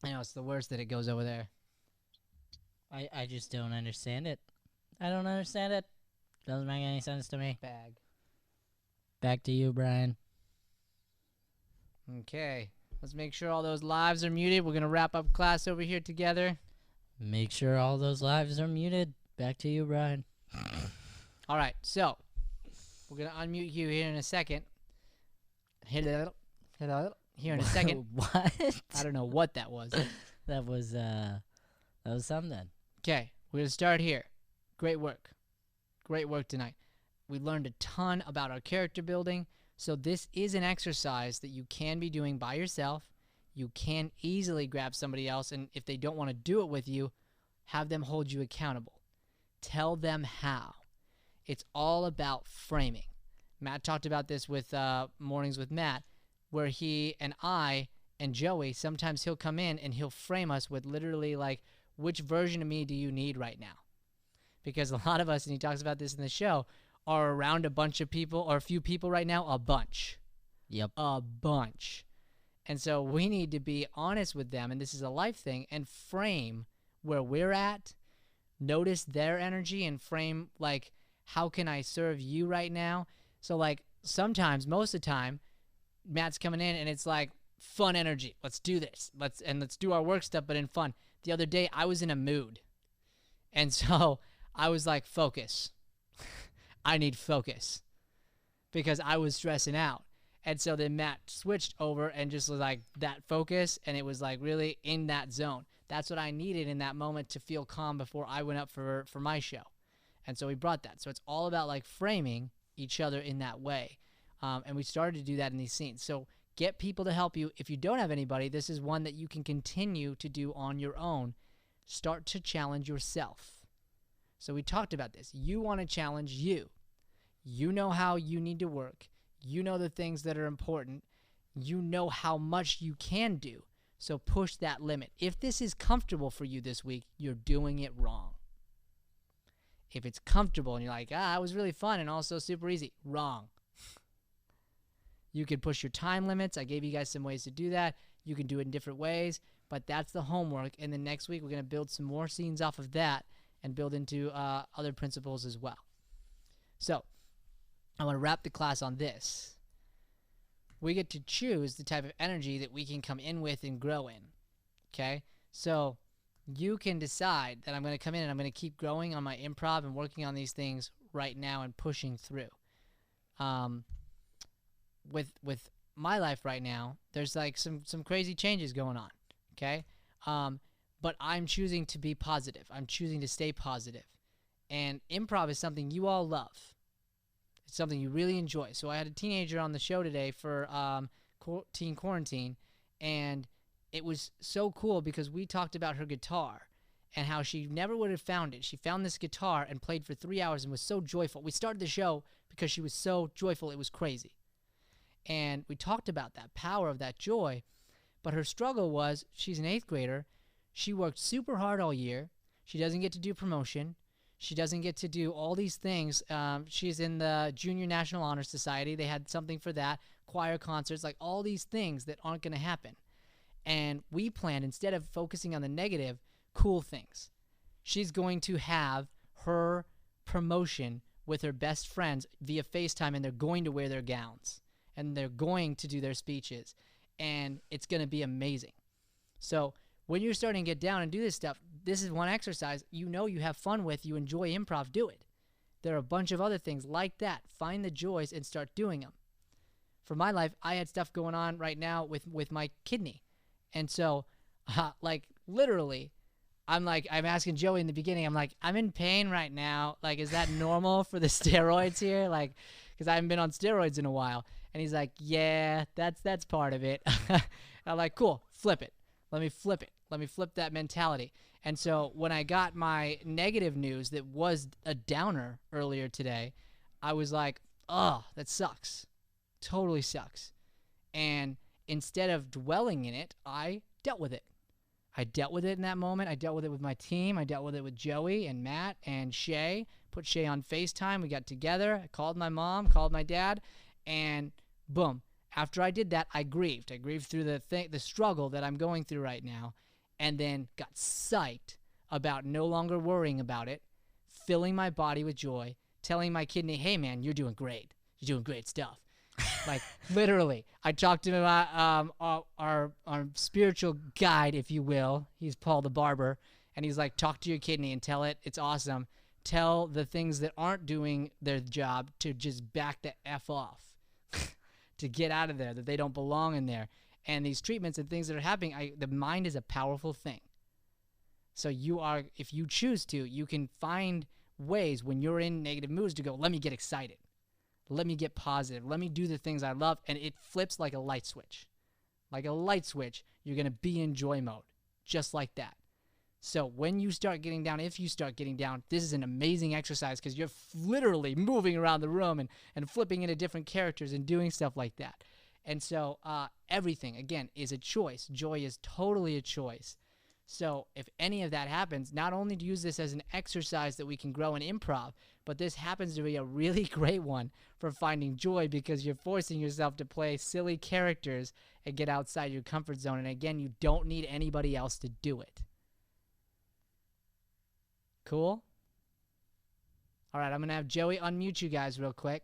S1: I know, it's the worst that it goes over there.
S8: I just don't understand it. I don't understand it. Doesn't make any sense to me. Back to you, Brian.
S1: Okay. Let's make sure all those lives are muted. We're going to wrap up class over here together.
S8: Make sure all those lives are muted. Back to you, Brian.
S1: All right. So, we're going to unmute you here in a second. Here in a second.
S8: What?
S1: I don't know what that was.
S8: That was something.
S1: Okay. We're going to start here. Great work. Great work tonight. We learned a ton about our character building. So this is an exercise that you can be doing by yourself. You can easily grab somebody else, and if they don't want to do it with you, have them hold you accountable. Tell them how. It's all about framing. Matt talked about this with Mornings with Matt, where he and I and Joey, sometimes he'll come in and he'll frame us with literally like, which version of me do you need right now? Because a lot of us, and he talks about this in the show, are around a bunch of people, or a few people right now, a bunch.
S8: Yep.
S1: A bunch. And so we need to be honest with them, and this is a life thing, and frame where we're at, notice their energy, and frame, like, how can I serve you right now? So, like, sometimes, most of the time, Matt's coming in, and it's like, fun energy. Let's do this. Let's do our work stuff, but in fun. The other day, I was in a mood. And so I was like, focus. I need focus because I was stressing out. And so then Matt switched over and just was like that focus, and it was like really in that zone. That's what I needed in that moment to feel calm before I went up for my show. And so we brought that. So it's all about like framing each other in that way. And we started to do that in these scenes. So Get people to help you. If you don't have anybody, this is one that you can continue to do on your own. Start to challenge yourself. So we talked about this. You want to challenge you. You know how you need to work. You know the things that are important. You know how much you can do. So push that limit. If this is comfortable for you this week, you're doing it wrong. If it's comfortable and you're like, it was really fun and also super easy, wrong. You can push your time limits. I gave you guys some ways to do that. You can do it in different ways, but that's the homework. And then next week, we're going to build some more scenes off of that and build into other principles as well. So I want to wrap the class on this. We get to choose the type of energy that we can come in with and grow in, okay? So you can decide that I'm going to come in and I'm going to keep growing on my improv and working on these things right now and pushing through. With my life right now, there's like some crazy changes going on, okay? But I'm choosing to be positive. I'm choosing to stay positive. And improv is something you all love. It's something you really enjoy. So I had a teenager on the show today for teen quarantine, and it was so cool because we talked about her guitar and how she never would have found it. She found this guitar and played for 3 hours and was so joyful. We started the show because she was so joyful, it was crazy. And we talked about that power of that joy, but her struggle was she's an 8th grader. She worked super hard all year. She doesn't get to do promotion. She doesn't get to do all these things. She's in the Junior National Honor Society. They had something for that, choir concerts, like all these things that aren't going to happen. And we planned, instead of focusing on the negative, cool things. She's going to have her promotion with her best friends via FaceTime, and they're going to wear their gowns, and they're going to do their speeches, and it's going to be amazing. So when you're starting to get down and do this stuff, this is one exercise you know you have fun with, you enjoy improv, do it. There are a bunch of other things like that. Find the joys and start doing them. For my life, I had stuff going on right now with my kidney. And so, like, literally, I'm asking Joey in the beginning, I'm like, I'm in pain right now. Like, is that normal for the steroids here? Like, because I haven't been on steroids in a while. And he's like, yeah, that's part of it. I'm like, cool, flip it. Let me flip it. Let me flip that mentality. And so when I got my negative news that was a downer earlier today, I was like, oh, that sucks. Totally sucks. And instead of dwelling in it, I dealt with it. I dealt with it in that moment. I dealt with it with my team. I dealt with it with Joey and Matt and Shay. Put Shay on FaceTime. We got together. I called my mom, called my dad, and boom. After I did that, I grieved. I grieved through the struggle that I'm going through right now, and then got psyched about no longer worrying about it, filling my body with joy, telling my kidney, hey, man, you're doing great. You're doing great stuff. Like, literally. I talked to him about our spiritual guide, if you will. He's Paul the barber, and he's like, talk to your kidney and tell it it's awesome. Tell the things that aren't doing their job to just back the F off. To get out of there, that they don't belong in there. And these treatments and things that are happening, the mind is a powerful thing. So if you choose to, you can find ways when you're in negative moods to go, let me get excited. Let me get positive. Let me do the things I love. And it flips like a light switch. Like a light switch, you're going to be in joy mode. Just like that. So when you start getting down, if you start getting down, this is an amazing exercise because you're literally moving around the room and flipping into different characters and doing stuff like that. And so everything, again, is a choice. Joy is totally a choice. So if any of that happens, not only to use this as an exercise that we can grow in improv, but this happens to be a really great one for finding joy because you're forcing yourself to play silly characters and get outside your comfort zone. And again, you don't need anybody else to do it. Cool? All right, I'm going to have Joey unmute you guys real quick.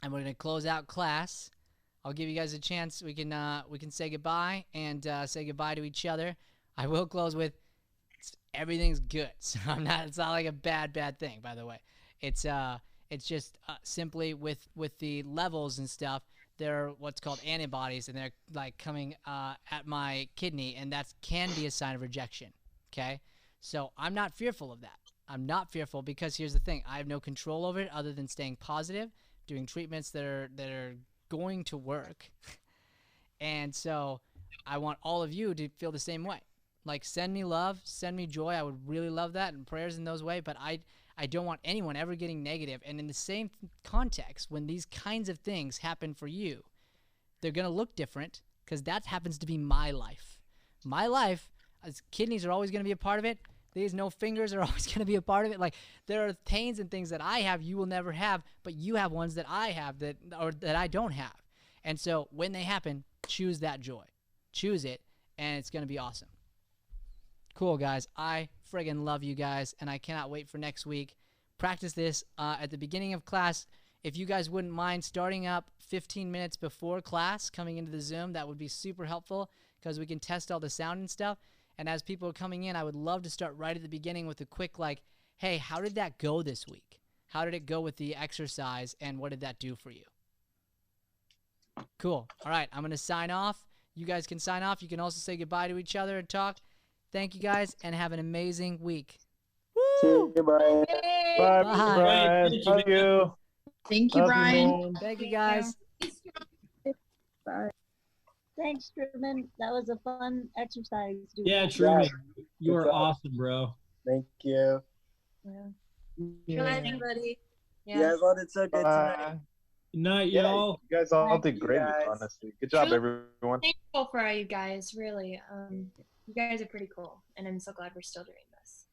S1: And we're going to close out class. I'll give you guys a chance. We can say goodbye and say goodbye to each other. I will close with everything's good. So it's not like a bad thing, by the way. It's just simply with the levels and stuff, they're what's called antibodies, and they're like coming at my kidney, and that can be a sign of rejection. Okay? So I'm not fearful of that. I'm not fearful because here's the thing. I have no control over it other than staying positive, doing treatments that are going to work, And so I want all of you to feel the same way. Like, send me love, send me joy. I would really love that, and prayers in those ways. But I don't want anyone ever getting negative. And in the same context, when these kinds of things happen for you, they're going to look different because that happens to be my life. My life, kidneys are always going to be a part of it. These no fingers are always going to be a part of it. Like, there are pains and things that I have you will never have, but you have ones that I have that I don't have. And so when they happen, choose that joy. Choose it, and it's going to be awesome. Cool, guys. I friggin' love you guys, and I cannot wait for next week. Practice this at the beginning of class. If you guys wouldn't mind starting up 15 minutes before class, coming into the Zoom, that would be super helpful because we can test all the sound and stuff. And as people are coming in, I would love to start right at the beginning with a quick, like, hey, how did that go this week? How did it go with the exercise, and what did that do for you? Cool. All right, I'm going to sign off. You guys can sign off. You can also say goodbye to each other and talk. Thank you, guys, and have an amazing week.
S6: See you, Brian.
S4: Bye,
S1: Bye.
S4: Brian. Love you.
S16: Thank you,
S4: Love
S16: Brian.
S4: man.
S1: Thank you, guys.
S5: Bye.
S7: Thanks, Truman. That was a fun exercise. Dude.
S12: Yeah, Truman,
S6: Yeah.
S12: you
S6: Good
S12: are
S6: job.
S12: awesome, bro.
S6: Thank you.
S15: Good night, everybody.
S6: You guys all did so good tonight.
S12: Good night,
S4: Yeah,
S12: y'all.
S4: you guys all
S6: Thank
S4: did
S6: you,
S4: great,
S6: guys.
S4: honestly. Good job,
S10: Truly
S4: everyone.
S10: thankful for you guys, really. You guys are pretty cool, and I'm so glad we're still doing this.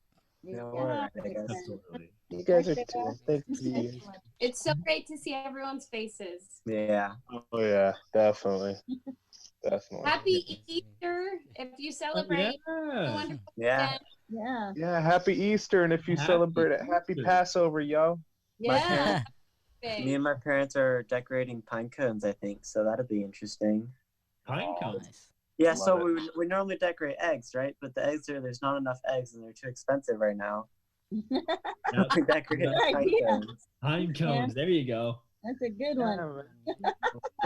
S6: Yeah, all right, I guess.
S12: Absolutely.
S6: You guys are too. Thank you.
S2: It's so great to see everyone's faces.
S6: Yeah.
S4: Oh yeah, definitely, definitely.
S2: Happy Easter if you celebrate.
S12: Yeah.
S2: Wonderful
S6: Yeah.
S7: Yeah.
S4: Yeah, happy Easter, and if you
S12: Happy
S4: celebrate it, happy
S12: Easter.
S4: Passover, yo.
S6: My
S2: Yeah.
S6: parents, me and my parents are decorating pine cones, I think, so that'll be interesting.
S12: Pine cones.
S1: Nice.
S6: Yeah,
S4: Love
S6: so
S4: it.
S6: we normally decorate eggs, right? But the eggs there's not enough eggs and they're too expensive right now.
S12: Yep.
S6: We decorated
S12: Good
S6: pine
S7: idea.
S6: cones.
S12: Pine cones. There you go.
S7: That's a good one.
S6: Yeah,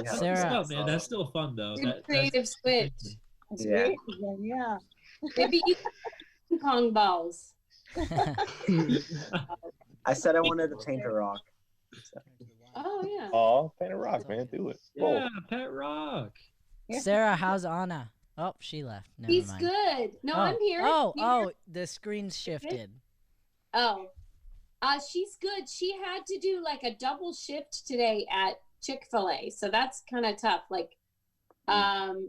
S12: That's
S1: Sarah.
S12: up, man. That's still fun, though.
S2: Good creative switch.
S7: That's
S6: Yeah.
S7: great again, yeah.
S2: Maybe eat ping pong balls.
S6: I said I wanted to paint a rock. So.
S2: Oh yeah.
S4: Oh, paint a rock, man. Do it. Bold.
S12: Yeah, pet rock.
S8: Sarah, how's Anna? Oh, she left. Never
S2: He's
S8: mind.
S2: good. No, I'm here.
S8: Oh,
S2: Here.
S8: oh, the screen's shifted.
S2: Oh. She's good. She had to do like a double shift today at Chick-fil-A. So that's kind of tough. Like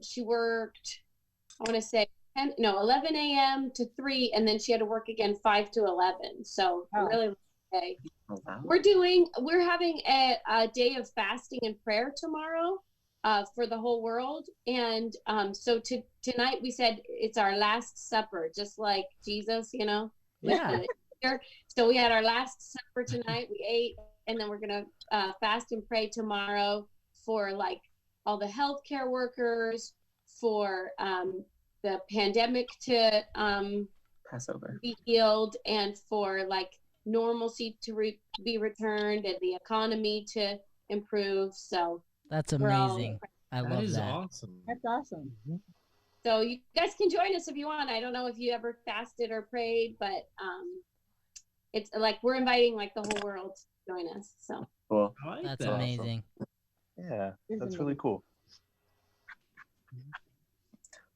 S2: she worked, I want to say 11 a.m. to 3, and then she had to work again 5 to 11. So
S7: Oh.
S2: really okay.
S6: Oh, wow.
S2: We're having a day of fasting and prayer tomorrow for the whole world. And so tonight we said it's our last supper, just like Jesus, with
S8: Yeah.
S2: the Easter. So we had our last supper tonight. We ate, and then we're gonna fast and pray tomorrow for like all the healthcare workers, for the pandemic to
S6: Passover.
S2: be healed, and for like normalcy to be returned, and the economy to improve. So
S8: That's
S2: we're all-
S8: amazing. I
S12: That
S8: love
S12: is
S8: that.
S12: awesome.
S7: That's awesome.
S2: So you guys can join us if you want. I don't know if you ever fasted or prayed, but it's like we're inviting like the whole world to join us. So
S6: Cool.
S12: I like
S8: That's
S12: that.
S8: amazing.
S4: Yeah, that's really cool.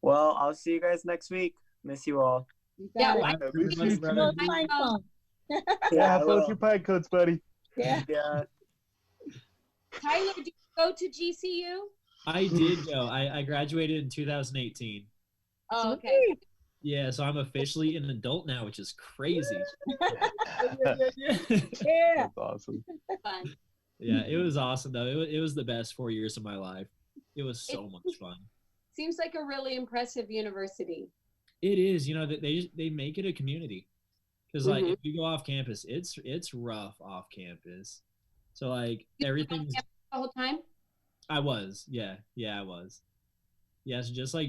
S6: Well, I'll see you guys next week. Miss you all.
S7: You
S2: yeah,
S7: got
S2: why
S7: it.
S12: Everybody,
S2: don't
S12: brother.
S7: Those pine cones.
S4: Yeah, have
S6: I
S4: fun with
S6: will.
S4: your pine cones, buddy.
S7: Yeah.
S6: Yeah.
S2: Tyler, do you go to GCU?
S12: I did go. I graduated in 2018.
S2: Oh, okay.
S12: Yeah, so I'm officially an adult now, which is crazy.
S7: Yeah.
S4: That's awesome.
S2: Fun.
S12: Yeah, it was awesome though. It was the best 4 years of my life. It was so much fun.
S2: Seems like a really impressive university.
S12: It is, they make it a community. Because like
S2: Mhm.
S12: if you go off campus, it's rough off campus. So like everything's
S2: The whole time?
S12: I was, yeah, I was. Yeah, so just like